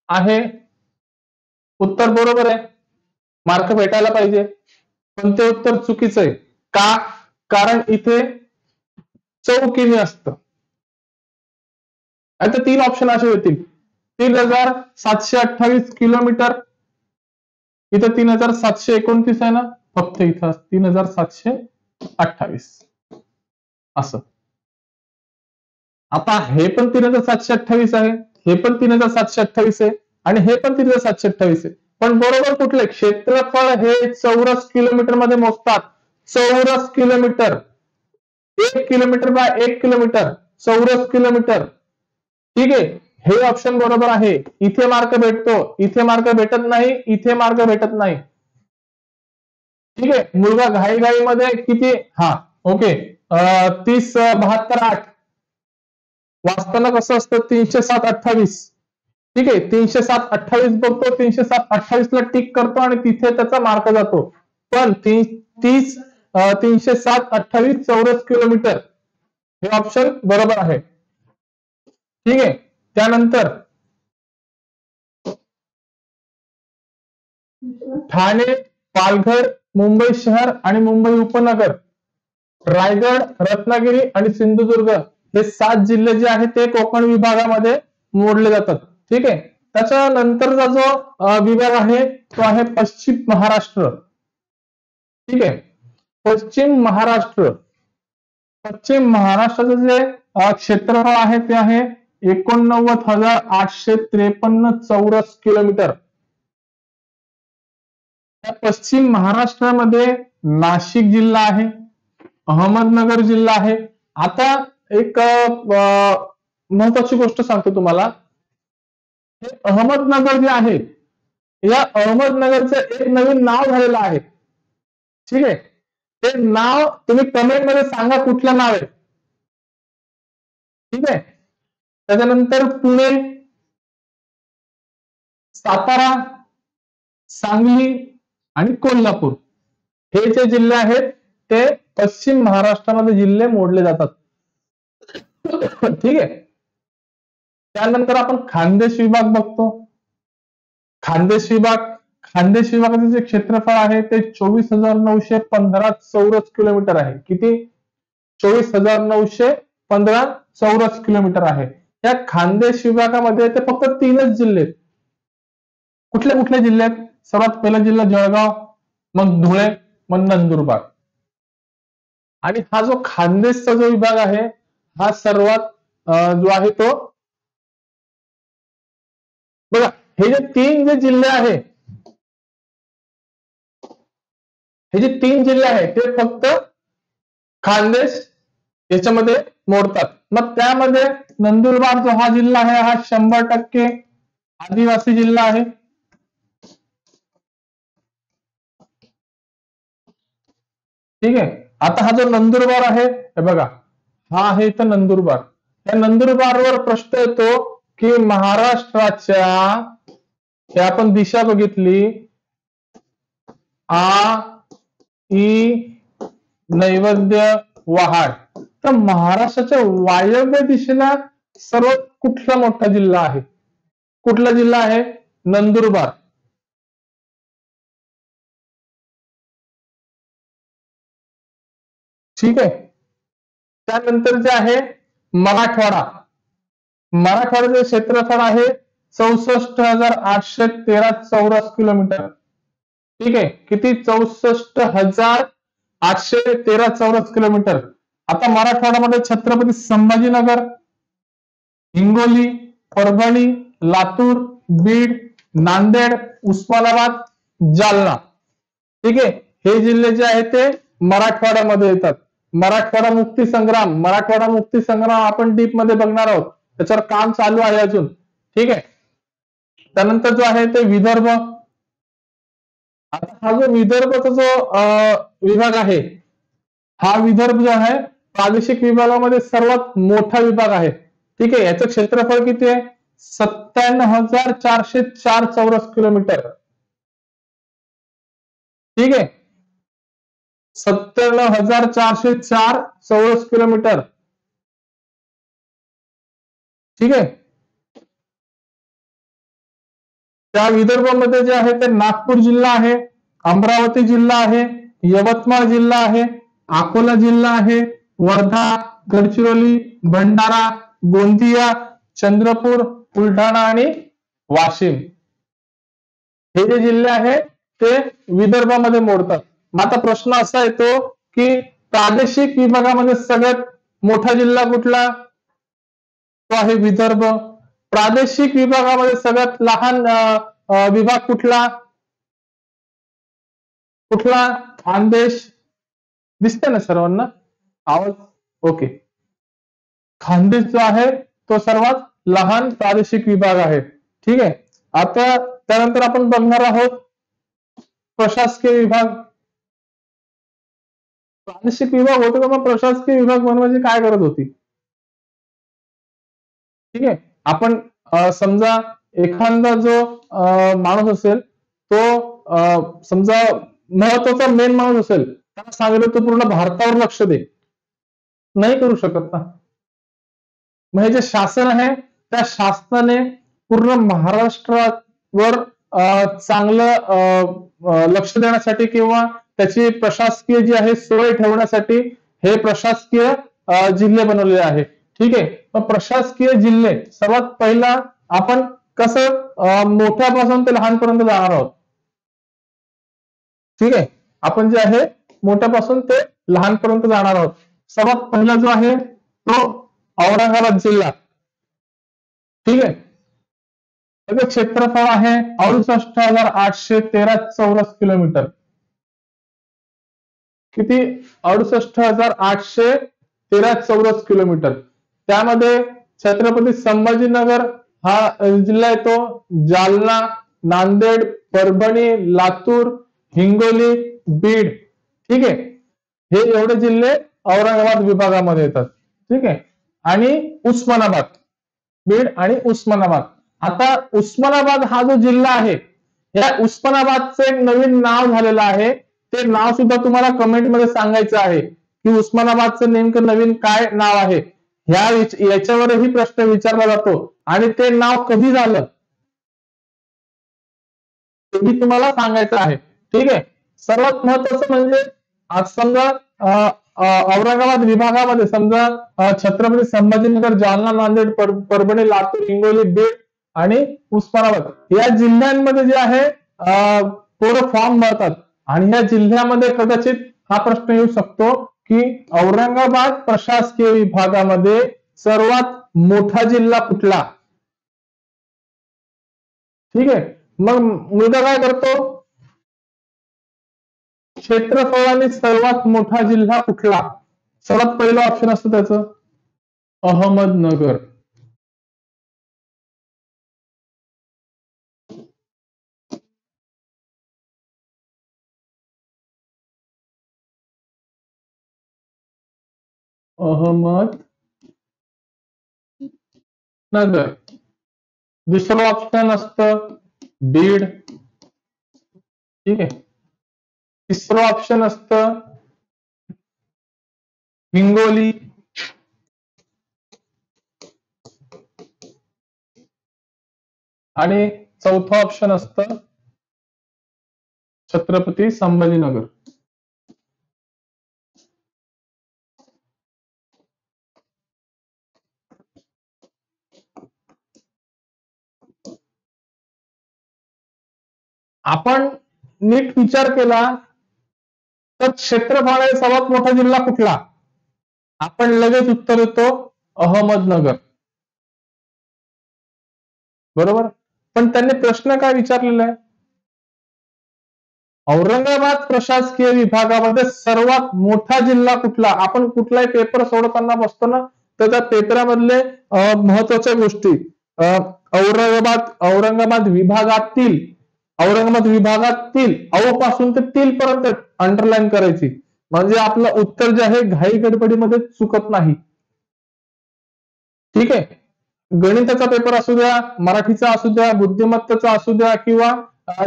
आहे उत्तर बरोबर आहे, मार्क भेटायला पाहिजे, पण ते उत्तर चुकीचं आहे. का? कारण इथे चौ किमी असतं. आता 3 ऑप्शन असे होतील, 3,728 किलोमीटर, इथं 3,729 आहे ना, फक्त इथं 3,728 असं. आता हे पण 3,728 आहे, हे पण 3,728 आहे आणि हे पण 3,728 आहे. पण बरोबर कुठले? क्षेत्रफळ हे चौरस किलोमीटर मध्ये मोजतात. चौरस किलोमीटर, 1 किलोमीटर बाय 1 किलोमीटर, चौरस किलोमीटर. ठीक आहे, हे ऑप्शन बरोबर आहे. इथे मार्क भेटतो, इथे मार्क भेटत नाही, इथे मार्क भेटत नाही. ठीक आहे, मुलगा घाईघाईमध्ये किती, हा ओके, 30 72 8 वाचताना कसं असतं 307 28. ठीक आहे, 307 28 बघतो, 307 28 ला टिक करतो आणि तिथे त्याचा मार्क जातो. पण 307 28 चौरस किलोमीटर हे ऑप्शन बरोबर आहे. ठीक आहे, त्यानंतर ठाणे, पालघर, मुंबई शहर आणि मुंबई उपनगर, रायगड, रत्नागिरी आणि सिंधुदुर्ग हे 7 जिल्हे जे आहेत ते कोकण विभागामध्ये मोडले जातात. ठीक आहे, त्याच्यानंतरचा जो विभाग आहे तो आहे पश्चिम महाराष्ट्र. ठीक आहे, पश्चिम महाराष्ट्र. पश्चिम महाराष्ट्राचं जे क्षेत्रफळ आहे ते आहे 89,853 चौरस किलोमीटर. त्या पश्चिम महाराष्ट्रामध्ये नाशिक जिल्हा आहे, अहमदनगर जिल्हा आहे. आता एक महत्वाची गोष्ट सांगतो तुम्हाला, हे अहमदनगर जे आहे, या अहमदनगरचं एक नवीन नाव झालेलं आहे. ठीक आहे, ते नाव तुम्ही कमेंट मध्ये सांगा कुठलं नाव आहे. ठीक आहे, त्याच्यानंतर पुणे, सातारा, सांगली आणि कोल्हापूर हे जे जिल्हे आहेत ते पश्चिम महाराष्ट्रामध्ये जिल्हे मोडले जातात. ठीक आहे, त्यानंतर आपण खानदेश विभाग बघतो. खानदेश विभागाचे जे क्षेत्रफळ आहे ते 24,915 चौरस किलोमीटर आहे. किती? 24,915 चौरस किलोमीटर आहे. या खानदेश विभागामध्ये ते फक्त 3च जिल्हे आहेत. कुठले कुठले जिल्हे आहेत? सर्वात पहिला जिल्हा जळगाव, मग धुळे, मग नंदुरबार. आणि हा जो खानदेशचा जो विभाग आहे हा सर्वात जो आहे तो बघा, हे जे 3 जे जिल्हे आहे, हे जे 3 जिल्हे आहेत ते फक्त खानदेश याच्यामध्ये मोडतात. मग त्यामध्ये नंदुरबार जो हा जिल्हा आहे हा 100% आदिवासी जिल्हा आहे. ठीक आहे, आता हा जो नंदुरबार आहे, हे बघा, हा आहे इथं नंदुरबार. या नंदुरबारवर प्रश्न येतो की महाराष्ट्राच्या, हे आपण दिशा बघितली, नैवेद्य वहाड, तर महाराष्ट्राच्या वायव्य दिशेला सर्वात कुठला मोठा जिल्हा आहे? कुठला जिल्हा आहे? नंदुरबार. ठीक आहे, त्यानंतर जे आहे मराठवाडा. मराठवाड्याचे क्षेत्रफळ आहे 64,813 चौरस किलोमीटर. ठीक आहे, किती? 64,813 चौरस किलोमीटर. आता मराठवाड्यामध्ये छत्रपती संभाजीनगर, हिंगोली, परभणी, लातूर, बीड, नांदेड, उस्मानाबाद, जालना. ठीक आहे, हे जिल्हे जे आहेत ते मराठवाड्यामध्ये येतात. मराठवाडा मुक्ती संग्राम आपण डीप मध्ये बघणार आहोत, त्याच्यावर काम चालू आहे अजून. ठीक आहे. त्यानंतर जो आहे ते विदर्भ. आता हा जो विदर्भाचा जो विभाग आहे, हा विदर्भ जो आहे प्रादेशिक विभागामध्ये सर्वात मोठा विभाग आहे. ठीक आहे. याचं क्षेत्रफळ किती आहे? 97,404 चौरस किलोमीटर. ठीक आहे. 97,404 चौरस किलोमीटर. ठीक आहे. त्या विदर्भामध्ये जे आहे ते नागपूर जिल्हा आहे, अमरावती जिल्हा आहे, यवतमाळ जिल्हा आहे, अकोला जिल्हा आहे, वर्धा, गडचिरोली, भंडारा, गोंदिया, चंद्रपूर, बुलढाणा आणि वाशिम हे जे जिल्हे आहेत ते विदर्भामध्ये मोडतात. मग आता प्रश्न असा येतो की प्रादेशिक विभागामध्ये सगळ्यात मोठा जिल्हा कुठला? तो आहे विदर्भ. प्रादेशिक विभागामध्ये सगळ्यात लहान विभाग कुठला? खानदेश. दिसतंय ना सर्वांना आवाज? ओके. खानदेश जो आहे तो सर्वात लहान प्रादेशिक विभाग आहे. ठीक आहे. आता त्यानंतर आपण बघणार आहोत प्रशासकीय विभाग. प्रादेशिक विभाग होतो का मग प्रशासकीय विभाग बनवायची काय गरज होती? ठीक आहे. आपण समजा एखादा जो माणूस असेल तो समजा महत्वाचा मेन माणूस असेल, त्याला सांगितलं तू पूर्ण भारतावर लक्ष दे, नाही करू शकत ना. मग हे जे शासन आहे त्या शासनाने पूर्ण महाराष्ट्रावर चांगलं लक्ष देण्यासाठी किंवा त्याची प्रशासकीय जी आहे सोय ठेवण्यासाठी हे प्रशासकीय जिल्हे बनवलेले आहे. ठीक आहे. मग प्रशासकीय जिल्हे सर्वात पहिला आपण कसं मोठ्यापासून ते लहानपर्यंत जाणार आहोत. ठीक आहे. आपण जे आहे मोठ्यापासून ते लहानपर्यंत जाणार आहोत. सर्वात पहिला जो आहे तो औरंगाबाद जिल्हा. ठीक आहे. त्याचं क्षेत्रफळ आहे 68,813 चौरस किलोमीटर. किती? 68,813 चौरस किलोमीटर. त्यामध्ये छत्रपती संभाजीनगर हा जिल्हा येतो, जालना, नांदेड, परभणी, लातूर, हिंगोली, बीड. ठीक आहे. हे एवढे जिल्हे औरंगाबाद विभागामध्ये येतात. ठीक आहे. आणि उस्मानाबाद, बीड आणि उस्मानाबाद. आता उस्मानाबाद हा जो जिल्हा आहे, या उस्मानाबादचं एक नवीन नाव झालेलं आहे. ते नाव सुद्धा तुम्हाला कमेंटमध्ये सांगायचं आहे की उस्मानाबादचं नेमकं नवीन काय नाव आहे. याच्यावरही प्रश्न विचारला जातो आणि ते नाव कधी झालं तेही तुम्हाला सांगायचं आहे. ठीक आहे. सर्वात महत्वाचं म्हणजे आज समजा औरंगाबाद विभागामध्ये समजा छत्रपती संभाजीनगर, जालना, नांदेड, परभणी, लातूर, हिंगोली, बीड आणि उस्मानाबाद या जिल्ह्यांमध्ये जे आहे थोडं फॉर्म भरतात आणि या जिल्ह्यामध्ये कदाचित हा प्रश्न येऊ शकतो की औरंगाबाद प्रशासकीय विभागामध्ये सर्वात मोठा जिल्हा कुठला? ठीक आहे. मग मुद्दा काय करतो? क्षेत्रफळाने सर्वात मोठा जिल्हा कुठला? सर्वात पहिलं ऑप्शन असतं त्याचं अहमदनगर. अहमदनगर. दुसरं ऑप्शन असतं बीड. ठीक आहे. तिसरं ऑप्शन असतं हिंगोली. आणि चौथं ऑप्शन असतं छत्रपती संभाजीनगर. आपण नीट विचार केला तर क्षेत्रफळाने सर्वात मोठा जिल्हा कुठला? आपण लगेच उत्तर देतो अहमदनगर. बरोबर. पण त्यांनी प्रश्न काय विचारलेला आहे? औरंगाबाद प्रशासकीय विभागामध्ये सर्वात मोठा जिल्हा कुठला? आपण कुठलाही पेपर सोडवताना बसतो ना, तर त्या पेपरामधले महत्वाच्या गोष्टी औरंगाबाद विभागातील औ पासून ते तील पर्यंत अंडरलाईन करायची, म्हणजे आपलं उत्तर जे आहे घाई गडबडीमध्ये चुकत नाही. ठीक आहे. गणिताचा पेपर असू द्या, मराठीचा असू द्या, बुद्धिमत्तेचा असू द्या किंवा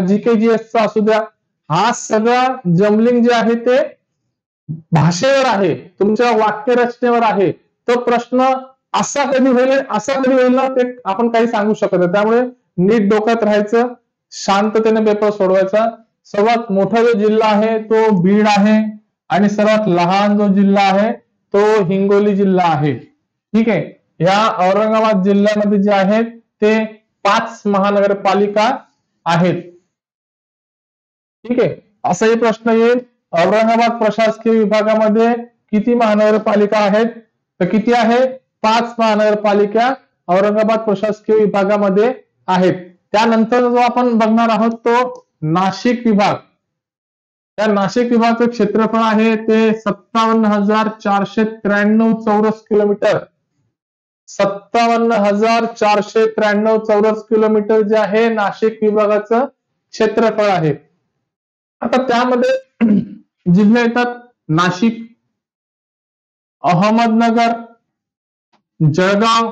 GK/GS असू द्या, हा सगळा जमलिंग जे आहे ते भाषेवर आहे, तुमच्या वाक्यरचनेवर आहे. तो प्रश्न असा कधी होईल ना, ते आपण काही सांगू शकत नाही. त्यामुळे नीट डोक्यात राहायचं, शांततेने पेपर सोडवायचा. सर्वात मोठा जो जिल्हा आहे तो बीड आहे आणि सर्वात लहान जो जिल्हा आहे तो हिंगोली जिल्हा आहे. ठीक आहे. या औरंगाबाद जिल्ह्यामध्ये जे आहेत ते 5 महानगरपालिका आहेत. ठीक आहे. असाही प्रश्न येईल, औरंगाबाद प्रशासकीय विभागामध्ये किती महानगरपालिका आहेत? तर किती आहे? 5 महानगरपालिका औरंगाबाद प्रशासकीय विभागामध्ये आहेत. त्यानंतर जो आपण बघणार आहोत तो नाशिक विभाग. त्या नाशिक विभागाचं क्षेत्रफळ आहे ते 57,493 चौरस किलोमीटर. 57,493 चौरस किलोमीटर जे आहे नाशिक विभागाचं क्षेत्रफळ आहे. आता त्यामध्ये जिल्हे येतात नाशिक, अहमदनगर, जळगाव,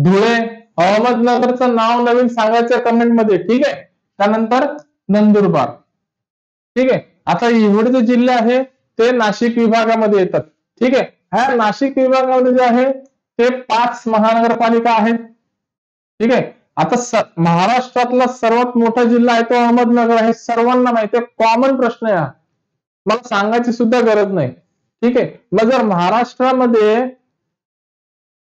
धुळे. अहमदनगरचं नाव नवीन सांगायचं कमेंटमध्ये. ठीक आहे. त्यानंतर नंदुरबार. ठीक आहे. आता एवढे जे जिल्हे आहे ते नाशिक विभागामध्ये येतात. ठीक आहे. ह्या नाशिक विभागामध्ये जे आहे ते 5 महानगरपालिका आहेत. ठीक आहे. आता महाराष्ट्रातला सर्वात मोठा जिल्हा आहे तो अहमदनगर आहे, सर्वांना माहिती आहे. कॉमन प्रश्न आहे हा, मला सांगायची सुद्धा गरज नाही. ठीक आहे. मग जर महाराष्ट्रामध्ये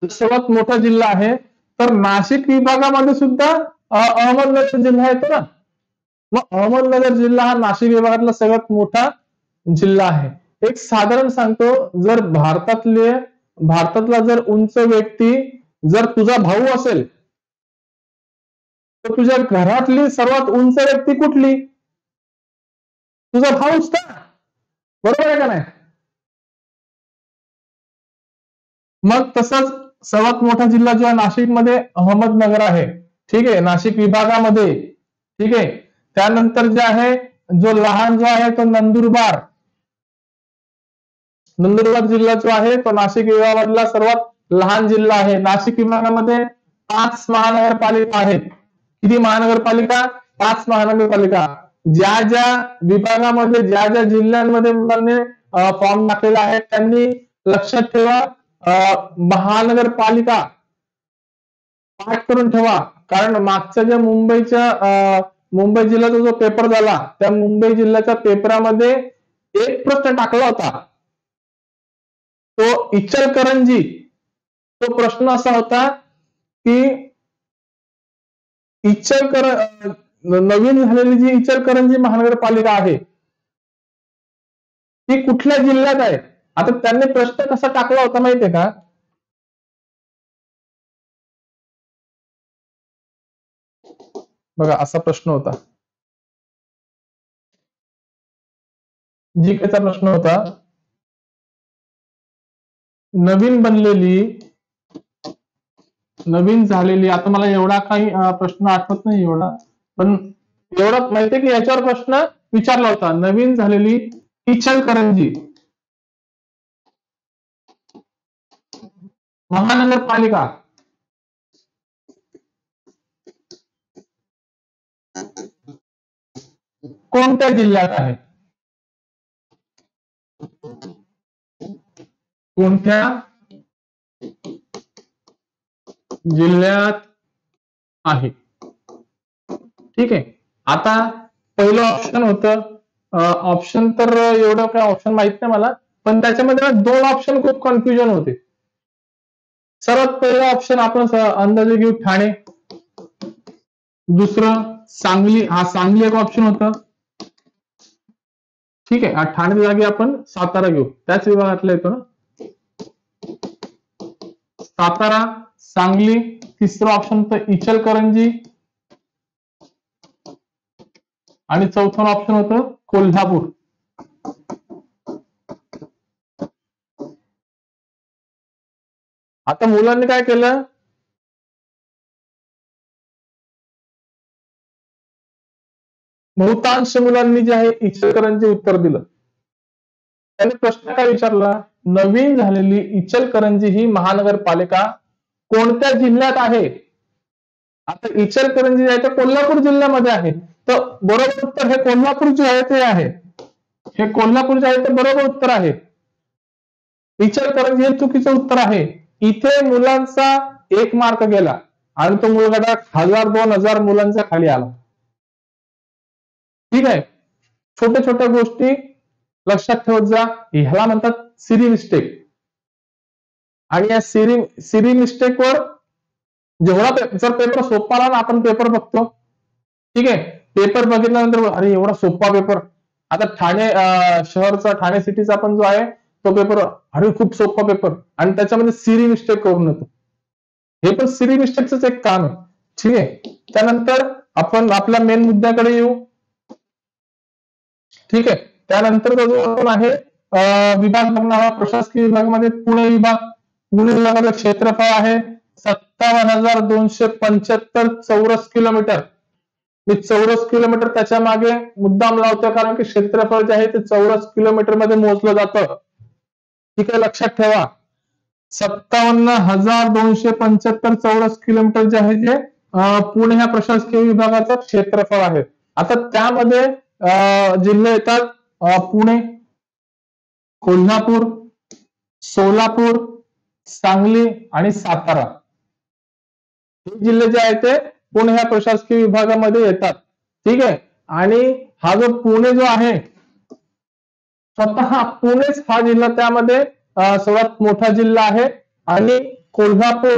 सर्वात मोठा जिल्हा आहे तर नाशिक विभागामध्ये सुद्धा अहमदनगर जिल्हा येतो ना. मग अहमदनगर जिल्हा हा नाशिक विभागातला सगळ्यात मोठा जिल्हा आहे. एक साधारण सांगतो, जर भारतातला जर उंच व्यक्ती जर तुझा भाऊ असेल तर तुझ्या घरातली सर्वात उंच व्यक्ती कुठली? तुझा भाऊच ना. बरोबर आहे का नाही? मग तसंच सर्वात मोठा जिल्हा जो आहे नाशिकमध्ये अहमदनगर आहे. ठीक आहे. नाशिक विभागामध्ये. ठीक आहे. त्यानंतर जे आहे जो लहान जो आहे तो नंदुरबार. नंदुरबार जिल्हा जो आहे तो नाशिक विभागामधला सर्वात लहान जिल्हा आहे. नाशिक विभागामध्ये 5 महानगरपालिका आहेत. किती महानगरपालिका? 5 महानगरपालिका. ज्या ज्या विभागामध्ये ज्या ज्या जिल्ह्यांमध्ये मुलांनी फॉर्म टाकलेला आहे त्यांनी लक्षात ठेवा, महानगरपालिका पाठ करून ठेवा. कारण मागच्या ज्या मुंबई जिल्ह्याचा जो पेपर झाला त्या मुंबई जिल्ह्याच्या पेपरामध्ये एक प्रश्न टाकला होता, तो इचलकरंजी. तो प्रश्न असा होता की नवीन झालेली जी इचलकरंजी महानगरपालिका आहे ती कुठल्या जिल्ह्यात आहे? आता त्यांनी प्रश्न कसा टाकला होता माहितीये का? बघा असा प्रश्न होता, जीकेचा प्रश्न होता. नवीन झालेली, आता मला एवढा काही प्रश्न आठवत नाही एवढा, पण एवढं माहितीये की याच्यावर प्रश्न विचारला होता. नवीन झालेली इचलकरंजी महानगरपालिका कोणत्या जिल्ह्यात आहे? कोणत्या जिल्ह्यात आहे? ठीक आहे. आता पहिलं ऑप्शन होतं, ऑप्शन तर एवढं काय ऑप्शन माहित नाही मला, पण त्याच्यामध्ये 2 ऑप्शन खूप कन्फ्युजन होते. सर्वात पहिलं ऑप्शन आपण अंदाजे घेऊ ठाणे. दुसरं सांगली. हा सांगली एक ऑप्शन होतं. ठीक आहे. ठाणे जागी आपण सातारा घेऊ, त्याच विभागातला येतो ना. सातारा, सांगली. तिसरं ऑप्शन तर इचलकरंजी. आणि चौथं ऑप्शन होतं कोल्हापूर. आता मुलांनी काय केलं, बहुतांश मुलांनी जे आहे इचलकरंजी उत्तर दिलं. त्याने प्रश्न काय विचारला, नवीन झालेली इचलकरंजी ही महानगरपालिका कोणत्या जिल्ह्यात आहे? आता इचलकरंजी आहे तर कोल्हापूर जिल्ह्यामध्ये आहे, तर बरोबर उत्तर हे कोल्हापूर जे आहे ते आहे. हे कोल्हापूर जे आहे ते बरोबर उत्तर आहे. इचलकरंजी हे चुकीचं उत्तर आहे. इथे मुलांचा 1 मार्क गेला आणि तो मुलगा 1000-2000 मुलांच्या खाली आला. ठीक आहे, छोट्या छोट्या गोष्टी लक्षात ठेवत जा. ह्याला म्हणतात सिरी मिस्टेक. आणि या सिरी मिस्टेक वर जेवढा जर पेपर सोपा आला ना, आपण पेपर बघतो, ठीक आहे, पेपर बघितल्यानंतर अरे एवढा सोपा पेपर. आता ठाणे शहरचा, ठाणे सिटीचा पण जो आहे तो पेपर, अरे खूप सोपा पेपर, आणि त्याच्यामध्ये सिरी मिस्टेक करून येतो. हे पण सिरी मिस्टेकच एक काम आहे. ठीक आहे, त्यानंतर आपण आपल्या मेन मुद्द्याकडे येऊ. ठीक आहे, त्यानंतर जो आपण आहे विभाग बघणार, प्रशासकीय विभागामध्ये पुणे विभाग. पुणे विभागाचं क्षेत्रफळ आहे 57,275 चौरस किलोमीटर. मी चौरस किलोमीटर त्याच्या मागे मुद्दाम लावतो, कारण की क्षेत्रफळ जे आहे ते चौरस किलोमीटर मध्ये मोजलं जातं. ठीक आहे, लक्षात ठेवा. 57,275 चौरस किलोमीटर जे आहे ते पुणे ह्या प्रशासकीय विभागाचं क्षेत्रफळ आहे. आता त्यामध्ये जिल्हे येतात पुणे, कोल्हापूर, सोलापूर, सांगली आणि सातारा. हे जिल्हे जे आहेत ते पुणे ह्या प्रशासकीय विभागामध्ये येतात. ठीक आहे, आणि हा जो पुणे जो आहे, स्वतः पुणेच हा जिल्हा त्यामध्ये सर्वात मोठा जिल्हा आहे, आणि कोल्हापूर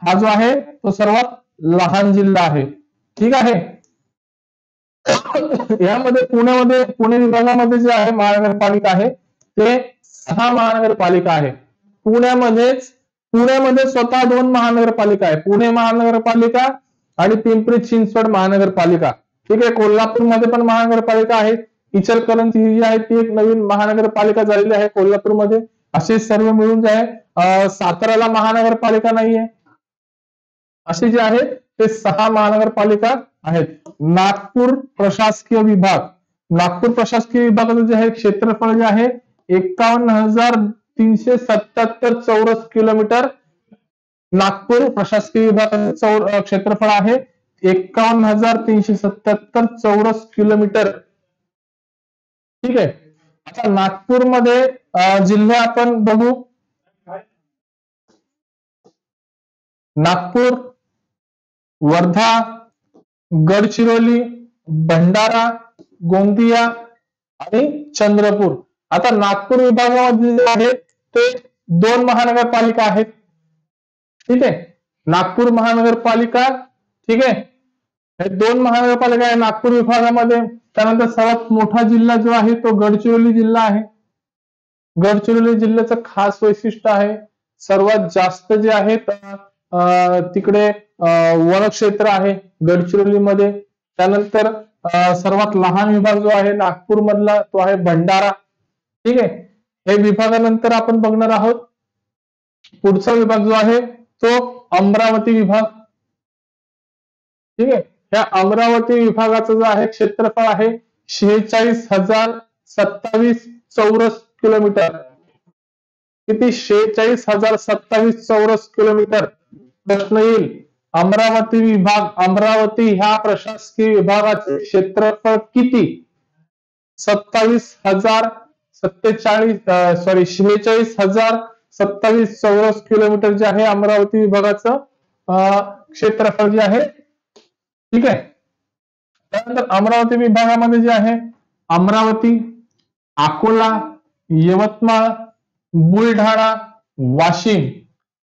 हा जो आहे तो सर्वात लहान जिल्हा आहे. ठीक आहे, यामध्ये पुणे विभागामध्ये जे आहे महानगरपालिका आहे ते 6 महानगरपालिका आहे. पुण्यामध्ये स्वतः 2 महानगरपालिका आहे, पुणे महानगरपालिका आणि पिंपरी चिंचवड महानगरपालिका. ठीक आहे, कोल्हापूरमध्ये पण महानगरपालिका आहे. इचलकरंजी ही जी आहे ती एक नवीन महानगरपालिका झालेली आहे कोल्हापूरमध्ये. असे सर्व मिळून जे आहे साताराला महानगरपालिका नाहीये. असे जे आहेत ते 6 महानगरपालिका आहेत. नागपूर प्रशासकीय विभाग. नागपूर प्रशासकीय विभागाचं जे आहे क्षेत्रफळ जे आहे 51,377 चौरस किलोमीटर. नागपूर प्रशासकीय विभागाचं क्षेत्रफळ आहे 51,377 चौरस किलोमीटर. ठीक आहे, आता नागपूरमध्ये जिल्हे आपण बघू. नागपूर, वर्धा, गडचिरोली, भंडारा, गोंदिया आणि चंद्रपूर. आता नागपूर विभागामध्ये जे आहे ते 2 महानगरपालिका आहेत. ठीक आहे, नागपूर महानगरपालिका. ठीक आहे, हे 2 महानगरपालिका आहे नागपूर विभागामध्ये. त्यानंतर सर्वात मोठा जिल्हा जो आहे तो गडचिरोली जिल्हा आहे. गडचिरोली जिल्ह्याचं खास वैशिष्ट्य आहे, सर्वात जास्त जे आहे तिकडे वनक्षेत्र आहे गडचिरोलीमध्ये. त्यानंतर सर्वात लहान विभाग जो आहे नागपूर मधला तो आहे भंडारा. ठीक आहे, हे विभागानंतर आपण बघणार आहोत पुढचा विभाग जो आहे तो अमरावती विभाग. ठीक आहे, या अमरावती विभागाचं जो आहे क्षेत्रफळ आहे 46,027 चौरस किलोमीटर. किती? 46,027 चौरस किलोमीटर. प्रश्न येईल, अमरावती विभाग, अमरावती ह्या प्रशासकीय विभागाचे क्षेत्रफळ किती? 46,027 चौरस किलोमीटर जे आहे अमरावती विभागाचं क्षेत्रफळ जे आहे. ठीक आहे, त्यानंतर अमरावती विभागामध्ये जे आहे अमरावती, अकोला, यवतमाळ, बुलढाणा, वाशिम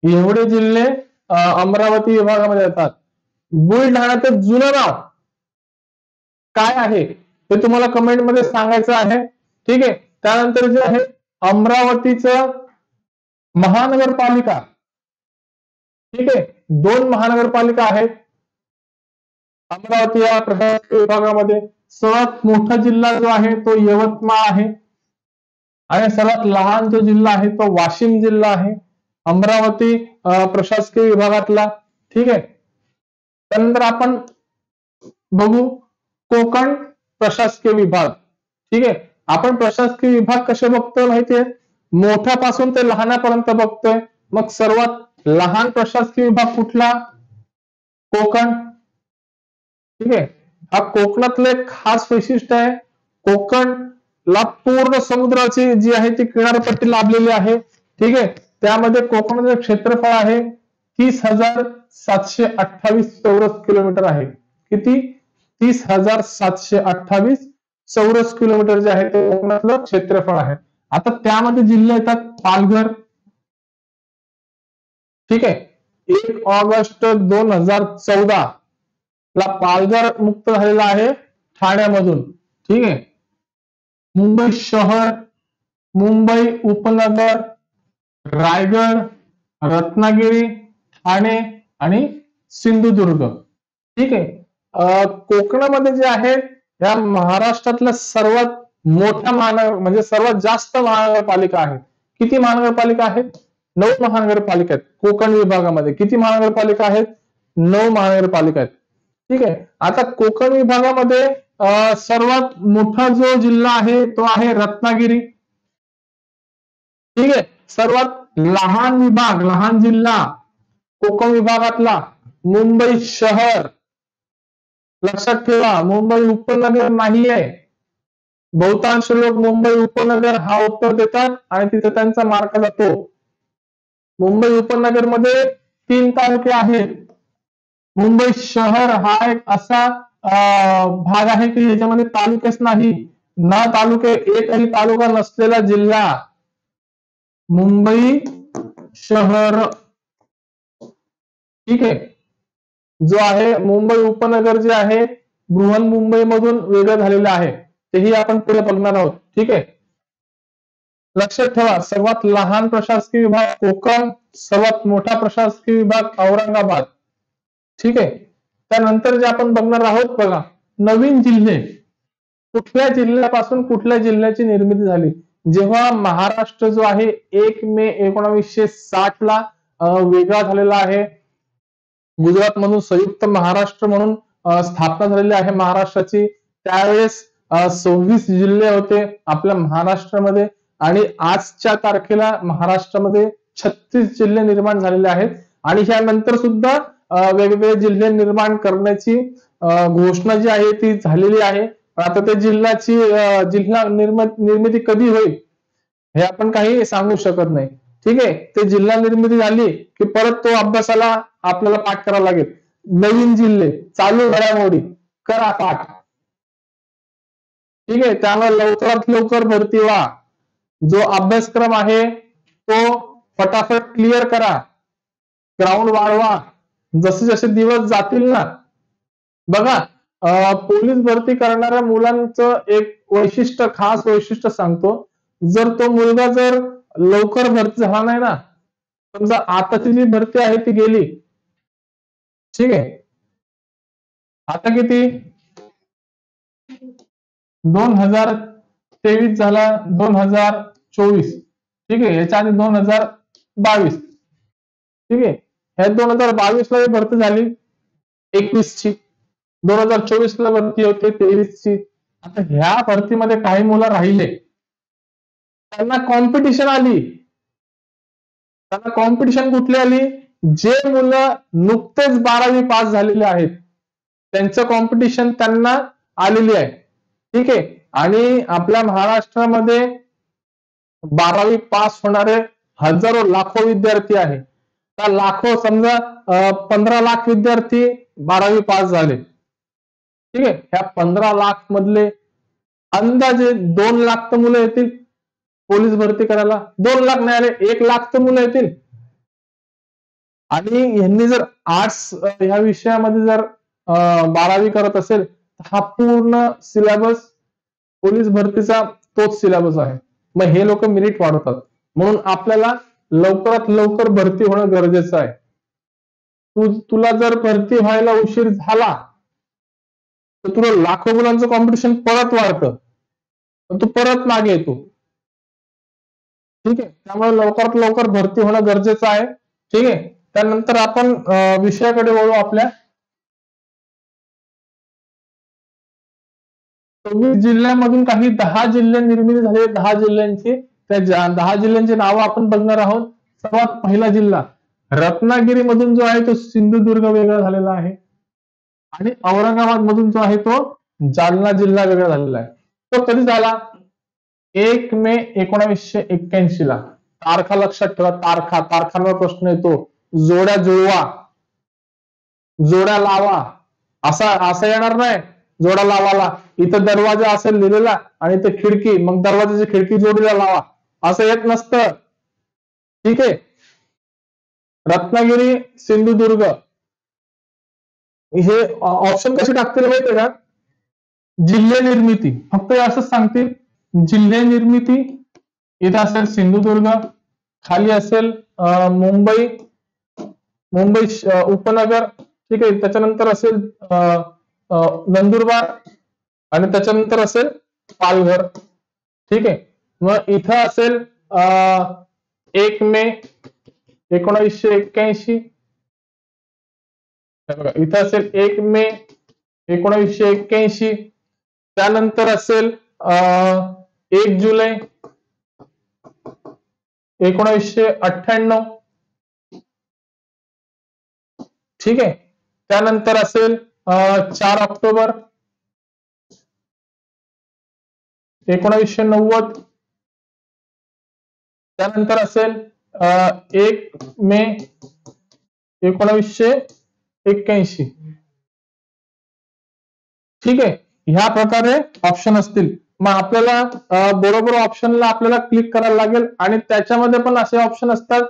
एवढे जिल्हे अमरावती विभागामध्ये येतात. बुलढाण्याचं जुनं नाव काय आहे ते तुम्हाला कमेंटमध्ये सांगायचं आहे. ठीक आहे, त्यानंतर जे आहे अमरावतीचं महानगरपालिका. ठीक आहे, 2 महानगरपालिका आहेत अमरावती या प्रशासकीय विभागामध्ये. सर्वात मोठा जिल्हा जो आहे तो यवतमाळ आहे आणि सर्वात लहान जो जिल्हा आहे तो वाशिम जिल्हा आहे, अमरावती प्रशासकीय विभागातला. ठीक आहे. त्यानंतर आपण बघू कोकण प्रशासकीय विभाग. ठीक आहे. आपण प्रशासकीय विभाग कसे बघतोय माहितीये, मोठ्यापासून ते लहानापर्यंत बघतोय. मग सर्वात लहान प्रशासकीय विभाग कुठला? कोकण. ठीक आहे. हा कोकणातलं एक खास वैशिष्ट्य आहे. कोकणला पूर्ण समुद्राची जी आहे ती किनारपट्टी लाभलेली आहे. ठीक आहे. त्यामध्ये कोकणाचं क्षेत्रफळ आहे 30,728 चौरस किलोमीटर आहे. किती? 30,728 चौरस किलोमीटर जे आहे ते कोकणातलं क्षेत्रफळ आहे. आता त्यामध्ये जिल्हे येतात पालघर. ठीक आहे. 1 ऑगस्ट 2014 ला पालघर मुक्त झालेला आहे ठाण्यामधून. ठीक आहे. मुंबई शहर, मुंबई उपनगर, रायगड, रत्नागिरी, ठाणे आणि सिंधुदुर्ग. ठीक आहे. कोकणामध्ये जे आहे या महाराष्ट्रातल्या सर्वात मोठ्या महानगर म्हणजे सर्वात जास्त महानगरपालिका आहेत. किती महानगरपालिका आहेत? 9 महानगरपालिका आहेत कोकण विभागामध्ये. किती महानगरपालिका आहेत? 9 महानगरपालिका आहेत. ठीक आहे. आता कोकण विभागामध्ये सर्वात मोठा जो जिल्हा आहे तो आहे रत्नागिरी. ठीक आहे. सर्वात लहान विभाग, लहान जिल्हा कोकण विभागातला मुंबई शहर. लक्षात ठेवा, मुंबई उपनगर नाहीये. बहुतांश लोक मुंबई उपनगर हा उत्तर देतात आणि तिथे त्यांचा मार्क जातो. मुंबई उपनगर मध्ये 3 तालुके आहेत. मुंबई शहर हा एक असा भाग आहे की याच्यामध्ये तालुकेच नाही. ना तालुके, एकही तालुका नसलेला जिल्हा मुंबई शहर. ठीक आहे. जो आहे मुंबई उपनगर जे आहे बृहन्मुंबई मधून वेगळं झालेलं आहे. तेही आपण पुढे बघणार आहोत. ठीक आहे. लक्षात ठेवा, सर्वात लहान प्रशासकीय विभाग कोकण, सर्वात मोठा प्रशासकीय विभाग औरंगाबाद. ठीक आहे. त्यानंतर जे आपण बघणार आहोत बघा, नवीन जिल्हे. कुठल्या जिल्ह्यापासून कुठल्या जिल्ह्याची निर्मिती झाली? जेव्हा महाराष्ट्र जो आहे 1 मे 1960 ला वेगळा झालेला आहे. गुजरात मधून संयुक्त महाराष्ट्र म्हणून स्थापना झालेली आहे महाराष्ट्राची. त्यावेळेस 26 जिल्हे होते आपल्या महाराष्ट्रामध्ये आणि आजच्या तारखेला महाराष्ट्रामध्ये 36 जिल्हे निर्माण झालेले आहेत. आणि यानंतर सुद्धा वेगवेगळे जिल्हे निर्माण करण्याची घोषणा जी आहे ती झालेली आहे. आता ते जिल्हा निर्मिती कधी होईल हे आपण काही सांगू शकत नाही. ठीक आहे. ते जिल्हा निर्मिती झाली की परत तो अभ्यासाला आपल्याला पाठ करावा लागेल. नवीन जिल्हे, चालू घडामोडी करा पाठ. ठीक आहे. त्यामुळे लवकरात लवकर भरती व्हा. जो अभ्यासक्रम आहे तो फटाफट क्लिअर करा. ग्राउंड वाढवा. जसे जसे दिवस जातील ना, बघा पोलीस भरती करणाऱ्या मुलांचं एक वैशिष्ट्य, खास वैशिष्ट्य सांगतो. जर तो मुलगा जर लवकर भरती झाला नाही ना, समजा आताची जी भरती आहे ती गेली. ठीक आहे. आता किती 2023 झाला, 2024. ठीक आहे. याच्या आधी 2022. ठीक आहे. ह्या 2022 ला भरती झाली 21 ची, 2024 ला भरती होते 23 ची. आता ह्या भरतीमध्ये काही मुलं राहिले, त्यांना कॉम्पिटिशन आली. त्यांना कॉम्पिटिशन कुठली आली? जे मुलं नुकतेच 12वी पास झालेले आहेत त्यांचं कॉम्पिटिशन त्यांना आलेली आहे. ठीक आहे. आणि आपल्या महाराष्ट्रामध्ये 12वी पास होणारे हजारो लाखो विद्यार्थी आहे. त्या लाखो, समजा 15 लाख विद्यार्थी 12वी पास झाले. ठीक आहे. ह्या 15 लाख मधले अंदाजे 2 लाख तर मुलं येतील पोलीस भरती करायला. 2 लाख नाही आले, 1 लाख तर मुलं येतील. आणि यांनी जर आर्ट्स ह्या विषयामध्ये जर 12वी करत असेल तर हा पूर्ण सिलेबस पोलीस भरतीचा तोच सिलेबस आहे. मग हे लोक मेरिट वाढवतात. म्हणून आपल्याला लवकरात लवकर भरती होणं गरजेचं आहे. तुला जर भरती व्हायला उशीर झाला तर तुला लाखो मुलांचं कॉम्पिटिशन परत वाढतं, पण तू परत मागे येतो. ठीक आहे, त्यामुळे लवकरात लवकर भरती होणं गरजेचं आहे. ठीक आहे, त्यानंतर आपण विषयाकडे वळू आपल्या. 24 जिल्ह्यांमधून काही 10 जिल्हे निर्मिती झाले. 10 जिल्ह्यांची, त्या 10 जिल्ह्यांची नावं आपण बघणार आहोत. सर्वात पहिला जिल्हा रत्नागिरीमधून जो आहे तो सिंधुदुर्ग वेगळा झालेला आहे, आणि औरंगाबाद मधून जो आहे तो जालना जिल्हा वेगळा झालेला आहे. तो कधी झाला? 1 मे 1981 ला. तारखा लक्षात ठेवा, तारखांवर प्रश्न येतो. जोड्या जुळवा, जोड्या लावा, असं येणार नाही. जोडा लावाला इथं दरवाजा असेल लिहिलेला आणि इथं खिडकी, मग दरवाजाची खिडकी जोडीला लावा, असं येत नसतं. ठीक आहे, रत्नागिरी, सिंधुदुर्ग हे ऑप्शन कसे टाकतील माहितीये का? जिल्हे निर्मिती, फक्त असंच सांगतील जिल्हे निर्मिती. इथं असेल सिंधुदुर्ग, खाली असेल मुंबई उपनगर. ठीक आहे, त्याच्यानंतर असेल नंदुरबार, आणि त्याच्यानंतर असेल पालघर. ठीक आहे, मग इथं असेल 1 मे 1981. इथं असेल 1 मे 1981. त्यानंतर असेल 1 जुलै 1998. ठीक आहे, त्यानंतर असेल 4 ऑक्टोबर 1990. त्यानंतर असेल 1 मे 1981. ठीक आहे, ह्या प्रकारे ऑप्शन असतील. मग आपल्याला बरोबर ऑप्शनला आपल्याला क्लिक करायला लागेल, आणि त्याच्यामध्ये पण असे ऑप्शन असतात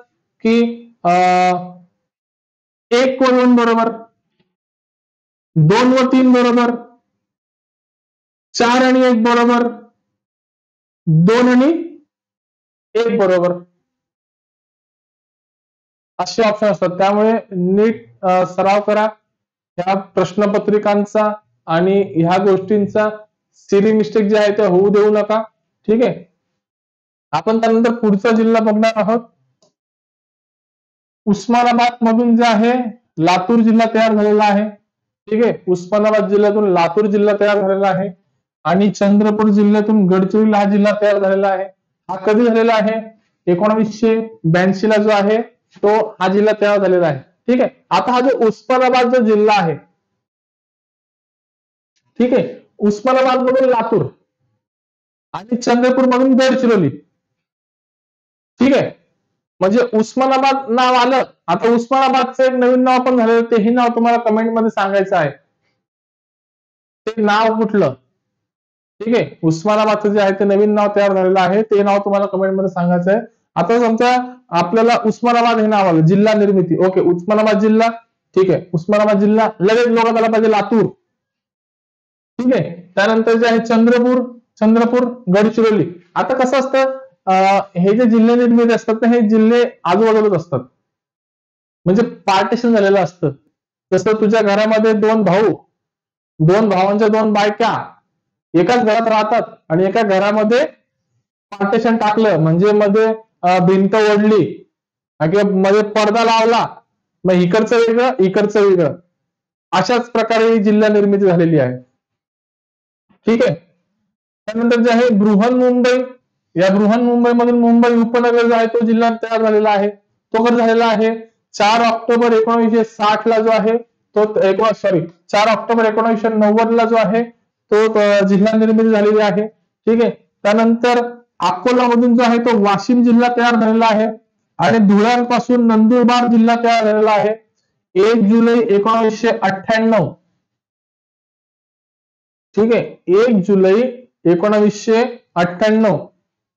की 1 व 2 बरोबर, 2 व 3 बरोबर, 4 आणि 1 बरोबर, 2 आणि 1 बरोबर, असे ऑप्शन असतात. त्यामुळे नीट सराव करा ह्या प्रश्नपत्रिकांचा, आणि ह्या गोष्टींचा सिली मिस्टेक जे आहे ते होऊ देऊ नका. ठीक आहे, आपण त्यानंतर पुढचा जिल्हा बघणार आहोत. उस्मानाबाद मधून जे आहे लातूर जिल्हा तयार झालेला आहे. ठीक आहे, उस्मानाबाद जिल्ह्यातून लातूर जिल्हा तयार झालेला आहे, आणि चंद्रपूर जिल्ह्यातून गडचिरोली हा जिल्हा तयार झालेला आहे. हा कधी झालेला आहे? 1982 ला जो आहे तो हा जिल्हा तयार झालेला आहे. ठीक आहे, आता हा जो उस्मानाबाद जो जिल्हा आहे, ठीक आहे, उस्मानाबाद मधून लातूर आणि चंद्रपूर मधून गडचिरोली. ठीक आहे, म्हणजे उस्मानाबाद नाव आलं. आता उस्मानाबादचं एक नवीन नाव पण झालेलं, तेही नाव तुम्हाला कमेंटमध्ये सांगायचं आहे. ते नाव कुठलं? ठीक आहे, उस्मानाबादचं जे आहे ते नवीन नाव तयार झालेलं आहे, ते नाव तुम्हाला कमेंटमध्ये सांगायचं आहे. आता समजा आपल्याला उस्मानाबाद हे नाव आलं, जिल्हा निर्मिती. ओके, उस्मानाबाद जिल्हा. ठीक आहे, उस्मानाबाद जिल्हा, लगेच लोक आला पाहिजे लातूर. ठीक आहे, त्यानंतर जे आहे चंद्रपूर, गडचिरोली. आता कसं असतं, हे जे जिल्हे निर्मिती असतात हे जिल्हे आजूबाजूलाच असतात, म्हणजे पार्टिशन झालेलं असतं. जसं तुझ्या घरामध्ये 2 भाऊ, 2 भावांच्या 2 बायका एकाच घरात राहतात, आणि एका घरामध्ये पार्टिशन टाकलं, म्हणजे मध्ये भिंत ओढली किंवा मध्ये पडदा लावला, मग इकडचं वेगळं इकडचं वेगळं, अशाच प्रकारे ही जिल्हा निर्मिती झालेली आहे. ठीक आहे, त्यानंतर जे आहे बृहन्मुंबई. या बृहन्मुंबईमधून मुंबई उपनगर जो आहे तो जिल्हा तयार झालेला आहे. तो कधी झालेला आहे? 4 ऑक्टोबर 1960 ला जो आहे तो 4 ऑक्टोबर 1990 ला जो आहे तो जिल्हा निर्मिती झालेली आहे. ठीक आहे, त्यानंतर अकोला मधून जो आहे तो वाशिम जिल्हा तयार झालेला आहे, आणि धुळ्यापासून नंदुरबार जिल्हा तयार झालेला आहे 1 जुलै 1998. ठीक आहे, 1 जुलै 1998.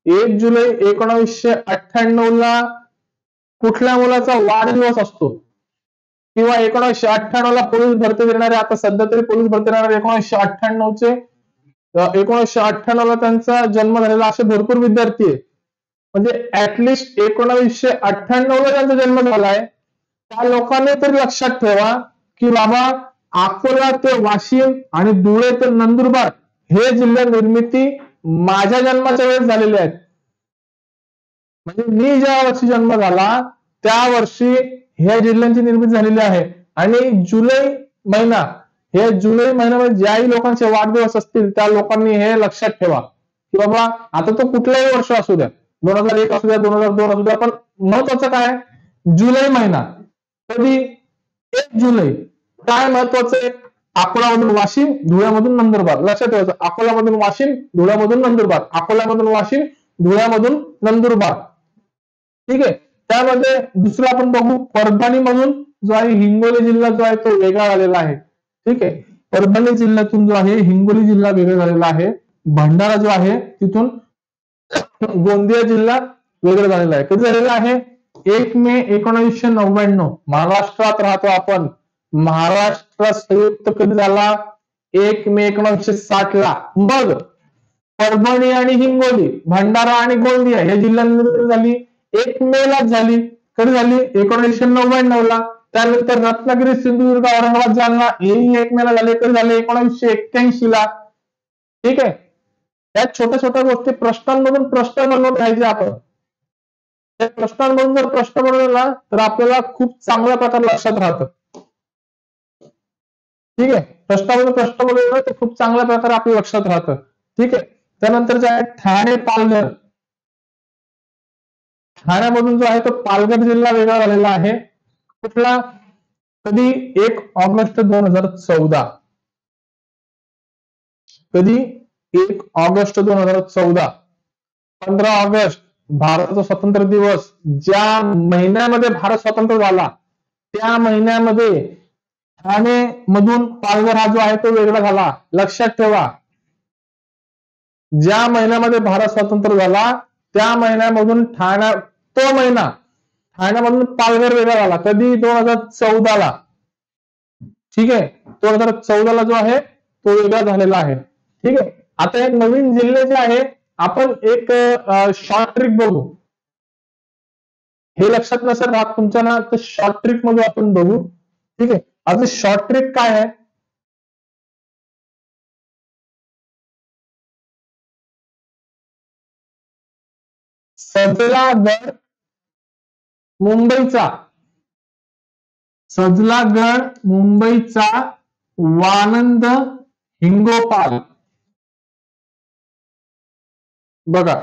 1 जुलै 1998 ला कुठल्या मुलाचा वाढदिवस असतो, किंवा 1998 ला पोलीस भरती देणारे, आता सध्या तरी पोलीस भरती देणारे 1998 ला त्यांचा जन्म झालेला असे भरपूर विद्यार्थी आहेत. म्हणजे ऍटलिस्ट 1998 ला त्यांचा जन्म झालाय, त्या लोकांनी तरी लक्षात ठेवा की बाबा अकोला ते वाशिम आणि धुळे ते नंदुरबार हे जिल्हा निर्मिती माझ्या जन्माच्या वेळेस झालेले आहेत. म्हणजे मी ज्या वर्षी जन्म झाला त्या वर्षी ह्या जिल्ह्यांची निर्मिती झालेली आहे. आणि जुलै महिना, हे जुलै महिन्यामध्ये ज्याही लोकांचे वाढदिवस असतील त्या लोकांनी हे लक्षात ठेवा की बाबा आता तो कुठलाही वर्ष असू द्या, 2001 असू द्या, 2002 असू द्या, पण महत्वाचं काय, जुलै महिना. कधी 1 जुलै. काय महत्वाचं आहे, अकोलामधून वाशिम, धुळ्यामधून नंदुरबार. लक्षात ठेवायचं, अकोलामधून वाशिम, धुळ्यामधून नंदुरबार, अकोल्यामधून वाशिम, धुळ्यामधून नंदुरबार. ठीक आहे. त्यामध्ये दुसरं आपण बघू, परभणी मधून जो आहे हिंगोली जिल्हा जो आहे तो वेगळा झालेला आहे. ठीक आहे. परभणी जिल्ह्यातून जो आहे हिंगोली जिल्हा वेगळा झालेला आहे. भंडारा जो आहे तिथून गोंदिया जिल्हा वेगळा झालेला आहे. कधी झालेला आहे, 1 मे 1999. महाराष्ट्रात राहतो आपण. महाराष्ट्रात संयुक्त कधी झाला, 1 मे 1960 ला. मग परभणी आणि हिंगोली, भंडारा आणि गोंदिया या जिल्ह्यांमध्ये झाली 1 मे लाच झाली. कधी झाली, 1999 ला. त्यानंतर रत्नागिरी, सिंधुदुर्ग, औरंगाबाद, जालना हेही 1 मे ला झाले. कधी झाले, 1981 ला. ठीक आहे. या छोट्या छोट्या गोष्टी प्रश्नांमधून प्रश्न बनवून पाहिजे आपण. त्या प्रश्नांमधून जर प्रश्न बनवले ना तर आपल्याला खूप चांगल्या प्रकारे लक्षात राहतं. ठीक आहे. प्रश्नामधून प्रश्न बनवले तर खूप चांगल्या प्रकारे आपल्या लक्षात राहतं. ठीक आहे. त्यानंतर जे आहे ठाणे, पालघर. ठाण्यामधून जो आहे तो पालघर जिल्हा वेगळा झालेला आहे. कुठला, कधी, 1 ऑगस्ट 2014. कधी, 1 ऑगस्ट 2014. 15 ऑगस्ट भारताचा स्वातंत्र्य दिवस. ज्या महिन्यामध्ये भारत स्वतंत्र झाला त्या महिन्यामध्ये ठाणे मधून पालघर हा जो आहे तो वेगळा झाला. लक्षात ठेवा, ज्या महिन्यामध्ये भारत स्वतंत्र झाला त्या महिन्यामधून तो महिना ठाण्यामधून पालघर वेगळा झाला. कधी, 2014 ला. ठीक आहे. 2014 ला जो आहे तो वेगळा झालेला आहे. ठीक आहे. आता एक नवीन जिल्हे जे आहे आपण एक शॉर्ट ट्रिक बघू. हे लक्षात नसेल राहत तुमच्या ना, तर शॉर्ट ट्रिक मध्ये आपण बघू. ठीक आहे. आता शॉर्ट ट्रिक काय आहे, सजलागड मुंबईचा, सजलागड मुंबईचा वानंद हिंगोपाल. बघा,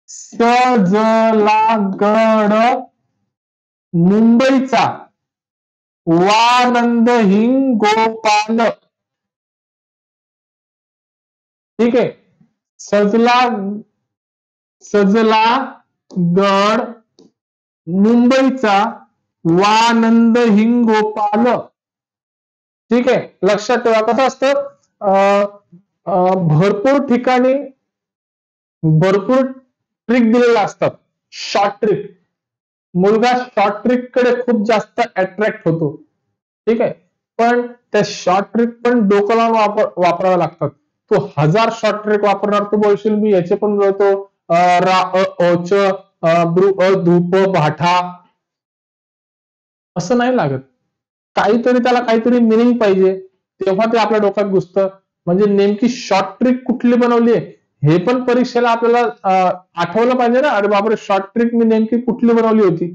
सजलागड मुंबईचा वानंद हिंगोपाल. ठीक आहे. सजलागड मुंबईचा वानंद हिंगोपाल. ठीक आहे. लक्षात ठेवा, कसं असतं, भरपूर ठिकाणी भरपूर ट्रिक दिलेल्या असतात. शॉर्ट ट्रिक, मुलगा शॉर्ट ट्रिक कडे खूप जास्त अट्रॅक्ट होतो. ठीक आहे. पण त्या शॉर्ट ट्रिक पण डोकं लावून वापराव्या लागतात. तू 1000 शॉर्ट ट्रिक वापरणार, तू बोलशील मी याचे पण बोलतो रा अ च ब्रु अ धूप भाठा, असं नाही लागत. काहीतरी त्याला काहीतरी मिनिंग पाहिजे, तेव्हा ते आपल्या डोक्यात घुसतं. म्हणजे नेमकी शॉर्ट ट्रिक कुठली बनवली आहे हे पण परीक्षेला आपल्याला आठवलं पाहिजे ना. अरे बापरे, शॉर्ट ट्रिक मी नेमकी कुठली बनवली होती.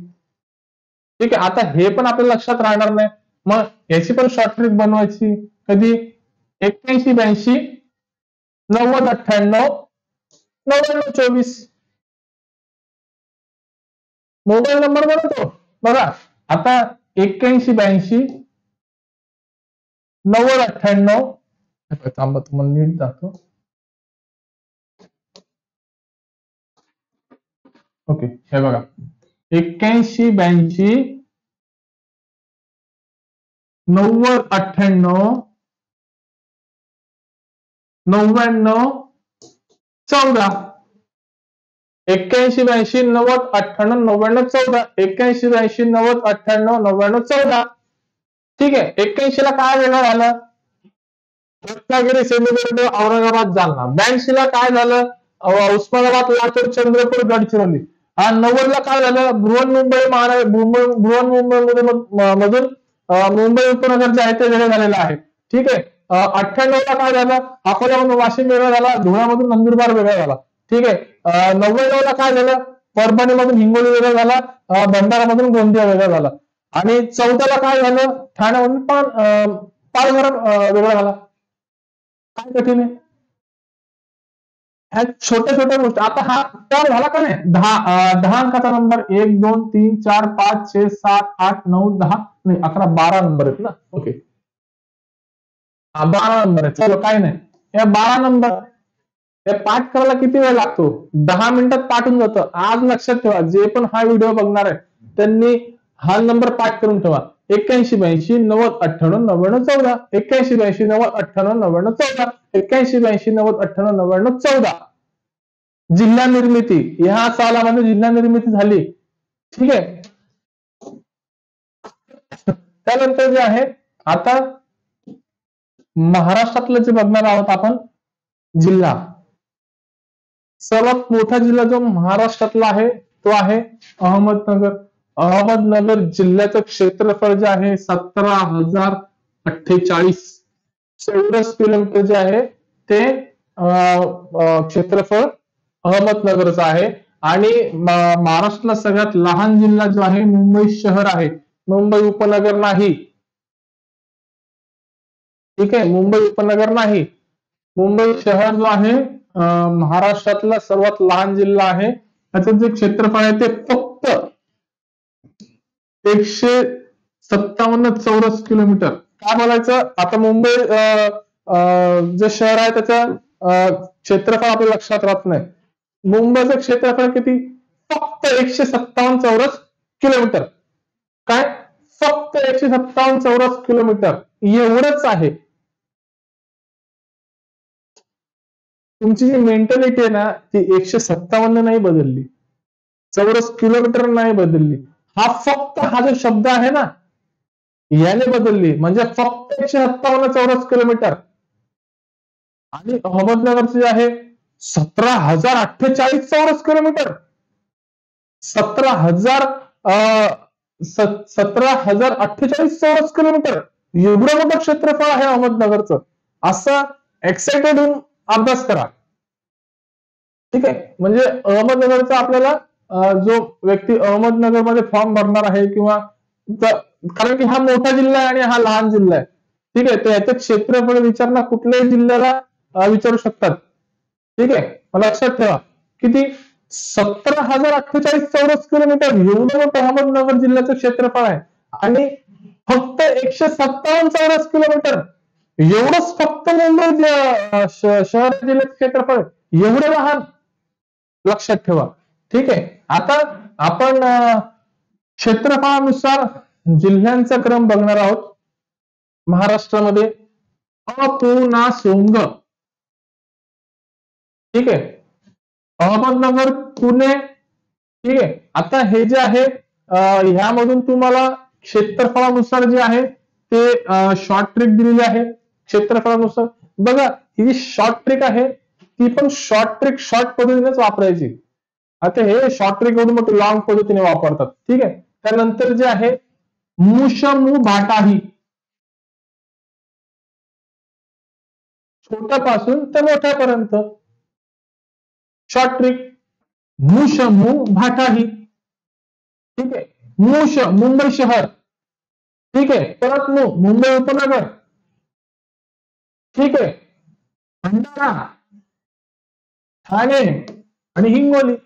ठीक आहे. आता हे पण आपल्या लक्षात राहणार नाही. मग याची पण शॉर्ट ट्रिक बनवायची. कधी, 81 82 90 98 99 24. मोबाईल नंबर बनवतो बघा. आता 81 82 90 98. थांबा, तुम्हाला नीट दाखव. ओके, हे बघा, 81 82 90 98 99 14. 81 82 90 98 99 14. 81 82 90 98 99 14. ठीक आहे. 81 ला काय वेगळं झालं, रत्नागिरी, सिंधुदुर्ग, औरंगाबाद, जालना. 82 ला काय झालं, उस्मानाबाद, लातूर, चंद्रपूर, गडचिरोली. आणि 90 ला काय झालं, बृहन्मुंबई मधून मुंबई उपनगर जे आहे ते वेगळं झालेलं आहे. ठीक आहे. 98 ला काय झालं, अकोल्यामधून वाशिम वेगळा झाला, धुळ्यामधून नंदुरबार वेगळा झाला. ठीक आहे. 99 ला काय झालं, परभणीमधून हिंगोली वेगळा झाला, भंडारामधून गोंदिया वेगळा झाला. आणि 14 ला काय झालं, ठाण्यामधून पालघर वेगळा झाला. काय कठीण आहे? ह्या छोट्या छोट्या गोष्टी. आता हा टर्म झाला का नाही, 10 अंकाचा नंबर, 1 2 3 4 5 6 7 8 9 10 नाही 11 12 नंबर आहेत ना. ओके, 12 नंबर आहे. चलो काही नाही. या 12 नंबर हे पाठ करायला किती वेळ लागतो? 10 मिनिटात पाठ होऊन जातं. आज लक्षात ठेवा, जे पण हा व्हिडिओ बघणार आहे त्यांनी हा नंबर पाठ करून ठेवा. 81 82 90 98 99 14, 81 82 90 98 99 14, 81 82 90 98 99 14. जिल्हा निर्मिती, ह्या सालामध्ये जिल्हा निर्मिती झाली. ठीक आहे. त्यानंतर जे आहे, आता महाराष्ट्रातलं जे बघणार आहोत आपण जिल्हा, सर्वात मोठा जिल्हा जो महाराष्ट्रातला आहे तो आहे अहमदनगर. अहमदनगर जिल्ह्याचं क्षेत्रफळ जे आहे 17,048 चौरस किलोमीटर जे आहे ते क्षेत्रफळ अहमदनगरचं आहे. आणि महाराष्ट्रातला सगळ्यात लहान जिल्हा जो आहे मुंबई शहर आहे, मुंबई उपनगर नाही. ठीक आहे, मुंबई उपनगर नाही, मुंबई शहर जो आहे महाराष्ट्रातला सर्वात लहान जिल्हा आहे. त्याचं जे क्षेत्रफळ आहे ते फक्त 157 चौरस किलोमीटर. काय बोलायचं, आता मुंबई जे शहर आहे त्याचं क्षेत्रफळ आपल्या लक्षात राहत नाही. मुंबईचं क्षेत्रफळ किती? फक्त 157 चौरस किलोमीटर. काय? फक्त 157 चौरस किलोमीटर एवढंच आहे. तुमची जी मेंटॅलिटी आहे ना ती 157 नाही बदलली, चौरस किलोमीटर नाही बदलली, हा जो शब्द आहे ना याने बदलली. म्हणजे फक्त 157 चौरस किलोमीटर. आणि अहमदनगरचे जे आहे 17,048 चौरस किलोमीटर. 17,048 चौरस किलोमीटर एवढं मोठं क्षेत्रफळ आहे अहमदनगरचं. असं एक्साइटेड होऊन अभ्यास करा. ठीक आहे. म्हणजे अहमदनगरचा आपल्याला जो व्यक्ती अहमदनगरमध्ये फॉर्म भरणार आहे किंवा कारण की हा मोठा जिल्हा आहे आणि हा लहान जिल्हा आहे. ठीक आहे. तर याचं क्षेत्रफळ विचारणा कुठल्याही जिल्ह्याला विचारू शकतात. ठीक आहे. लक्षात ठेवा किती, 17,048 चौरस किलोमीटर एवढं मोठं अहमदनगर जिल्ह्याचं क्षेत्रफळ आहे. आणि फक्त 157 चौरस किलोमीटर एवढंच फक्त मुंबई शहर जिल्ह्याचं क्षेत्रफळ, एवढं लहान. लक्षात ठेवा. ठीक आहे. आता आपण क्षेत्रफळानुसार जिल्ह्यांचा क्रम बघणार आहोत. महाराष्ट्रामध्ये अपुनासोंग. ठीक आहे. अहमदनगर, पुणे. ठीक आहे. आता हे जे आहे ह्यामधून तुम्हाला क्षेत्रफळानुसार जे आहे ते शॉर्ट ट्रिक दिलेली आहे. क्षेत्रफळानुसार बघा, ही जी शॉर्ट ट्रिक आहे ती पण शॉर्ट ट्रिक शॉर्ट पद्धतीनेच वापरायची. आता हे शॉर्ट ट्रिक एवढी मोठी लॉंग पद्धतीने वापरतात. ठीक आहे. त्यानंतर जे आहे मुशमु भाटाही, छोट्यापासून ते मोठ्यापर्यंत शॉर्ट ट्रिक मुशमु भाटाही. ठीक आहे. मुश मुंबई शहर. ठीक आहे. परत मुंबई उपनगर. ठीक आहे. भंडारा, ठाणे आणि हिंगोली.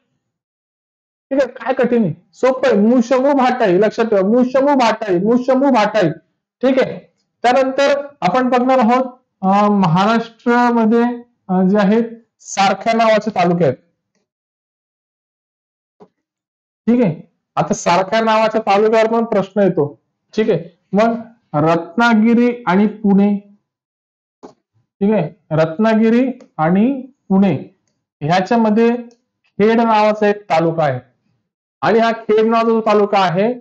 ठीक आहे. काय कठीण आहे, सोपं आहे. मुशमु भाटाई. लक्षात ठेवा, मुशमु भाटाई, मुशमु भाटाई. ठीक आहे. त्यानंतर आपण बघणार आहोत महाराष्ट्रामध्ये जे आहेत सारख्या नावाचे तालुके आहेत. ठीक आहे. आता सारख्या नावाच्या तालुक्यावर पण प्रश्न येतो. ठीक आहे. मग रत्नागिरी आणि पुणे. ठीक आहे. रत्नागिरी आणि पुणे ह्याच्यामध्ये खेड नावाचा एक तालुका आहे. आणि हा खेड नावाचा जो तालुका आहे,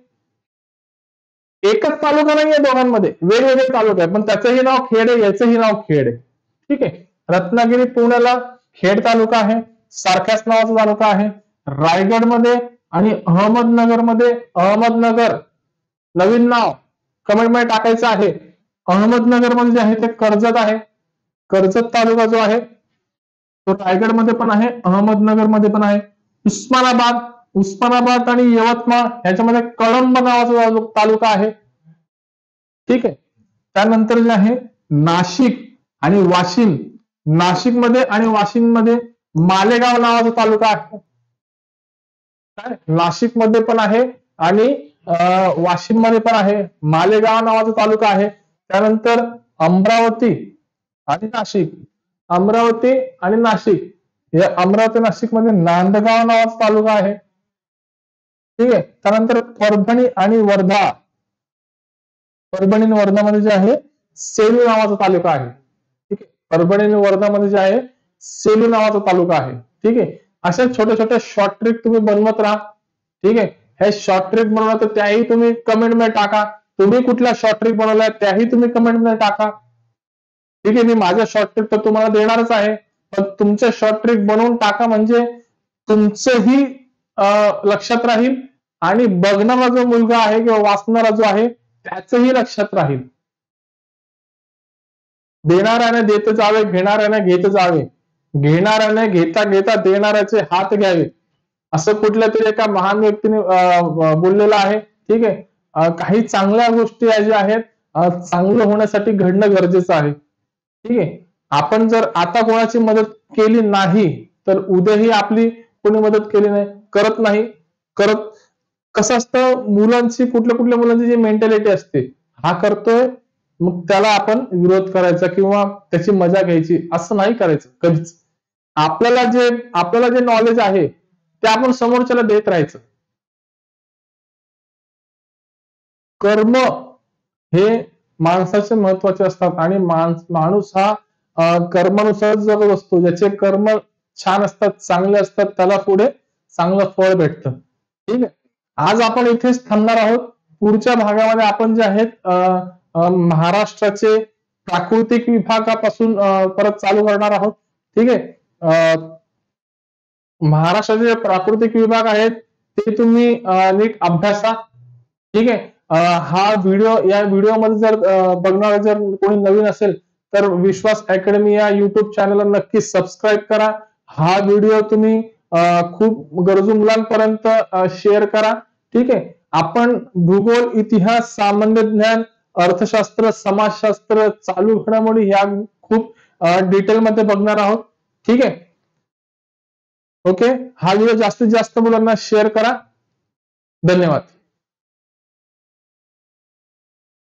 एकच तालुका नाहीये दोघांमध्ये, वेगवेगळे तालुके आहेत, पण त्याचंही नाव खेड आहे, याचंही नाव खेड आहे. ठीक आहे. रत्नागिरी पुण्याला खेड तालुका आहे, सारख्याच नावाचा तालुका आहे. रायगडमध्ये आणि अहमदनगरमध्ये, अहमदनगर नवीन नाव कमेंटमध्ये टाकायचं आहे. अहमदनगर मध्ये जे आहे ते कर्जत आहे. कर्जत तालुका जो आहे तो रायगडमध्ये पण आहे, अहमदनगर मध्ये पण आहे. उस्मानाबाद आणि यवतमाळ याच्यामध्ये कळंब नावाचा तालुका आहे. ठीक आहे. त्यानंतर जे आहे नाशिक आणि वाशिम, नाशिकमध्ये आणि वाशिम मध्ये मालेगाव नावाचा तालुका आहे. नाशिकमध्ये पण आहे आणि वाशिम मध्ये पण आहे. मालेगाव नावाचा तालुका आहे. त्यानंतर अमरावती आणि नाशिक, अमरावती आणि नाशिक, या अमरावती नाशिक मध्ये नांदगाव नावाचा तालुका आहे. ठीक आहे. त्यानंतर परभणी आणि वर्धा, परभणी आणि वर्धामध्ये जे आहे सेलू नावाचा तालुका आहे. ठीक आहे. परभणी आणि वर्धामध्ये जे आहे सेलू नावाचा तालुका आहे. ठीक आहे. अशा छोट्या छोट्या शॉर्ट ट्रिक तुम्ही बनवत राहा. ठीक आहे. हे शॉर्ट ट्रिक बनवलं तर त्याही तुम्ही कमेंटमध्ये टाका. तुम्ही कुठल्या शॉर्ट ट्रिक बनवल्या त्याही तुम्ही कमेंटमध्ये टाका. ठीक आहे. मी माझ्या शॉर्ट ट्रिक तर तुम्हाला देणारच आहे, पण तुमच्या शॉर्ट ट्रिक बनवून टाका, म्हणजे तुमचंही लक्षात राहील आणि बघणारा जो मुलगा आहे किंवा वाचणारा जो आहे त्याचंही लक्षात राहील. देणाऱ्याने देत जावे, घेणाऱ्याने घेत जावे, घेणाऱ्याने घेता घेता देणाऱ्याचे हात घ्यावे, असं कुठल्या तरी एका महान व्यक्तीने बोललेलं आहे. ठीक आहे. काही चांगल्या गोष्टी ज्या आहेत चांगलं होण्यासाठी घडणं गरजेचं आहे. ठीक आहे. आपण जर आता कोणाची मदत केली नाही तर उद्याही आपली कोणी मदत केली नाही, करत नाही, करत कसं असतं, मुलांची कुठल्या मुलांची जी मेंटॅलिटी असते, हा करतोय मग त्याला आपण विरोध करायचा किंवा त्याची मजा घ्यायची असं नाही करायचं कधीच. आपल्याला जे नॉलेज आहे ते आपण समोरच्याला देत राहायचं. कर्म हे माणसाचे महत्वाचे असतात आणि माणूस हा कर्मानुसार जगत असतो. ज्याचे कर्म छान असतात, चांगले असतात, त्याला पुढे चांगलं फळ भेटतं. ठीक आहे. आज आपण इथेच थांबणार आहोत. पुढच्या भागामध्ये आपण जे आहेत महाराष्ट्राचे प्राकृतिक विभागापासून परत चालू करणार आहोत. ठीक आहे. महाराष्ट्राचे जे प्राकृतिक विभाग आहेत ते तुम्ही नीट अभ्यासा. ठीक आहे. हा व्हिडिओ, या व्हिडिओमध्ये जर बघणारा जर कोणी नवीन असेल तर विश्वास अकॅडमी या युट्यूब चॅनलला नक्की सबस्क्राईब करा. हा व्हिडिओ तुम्ही खूप गरजू मुलांपर्यंत शेअर करा. ठीक आहे. आपण भूगोल, इतिहास, सामान्य ज्ञान, अर्थशास्त्र, समाजशास्त्र, चालू घडामोडी ह्या खूप डिटेलमध्ये बघणार आहोत. ठीक आहे. ओके. हा व्हिडिओ जास्तीत जास्त मुलांना शेअर करा. धन्यवाद.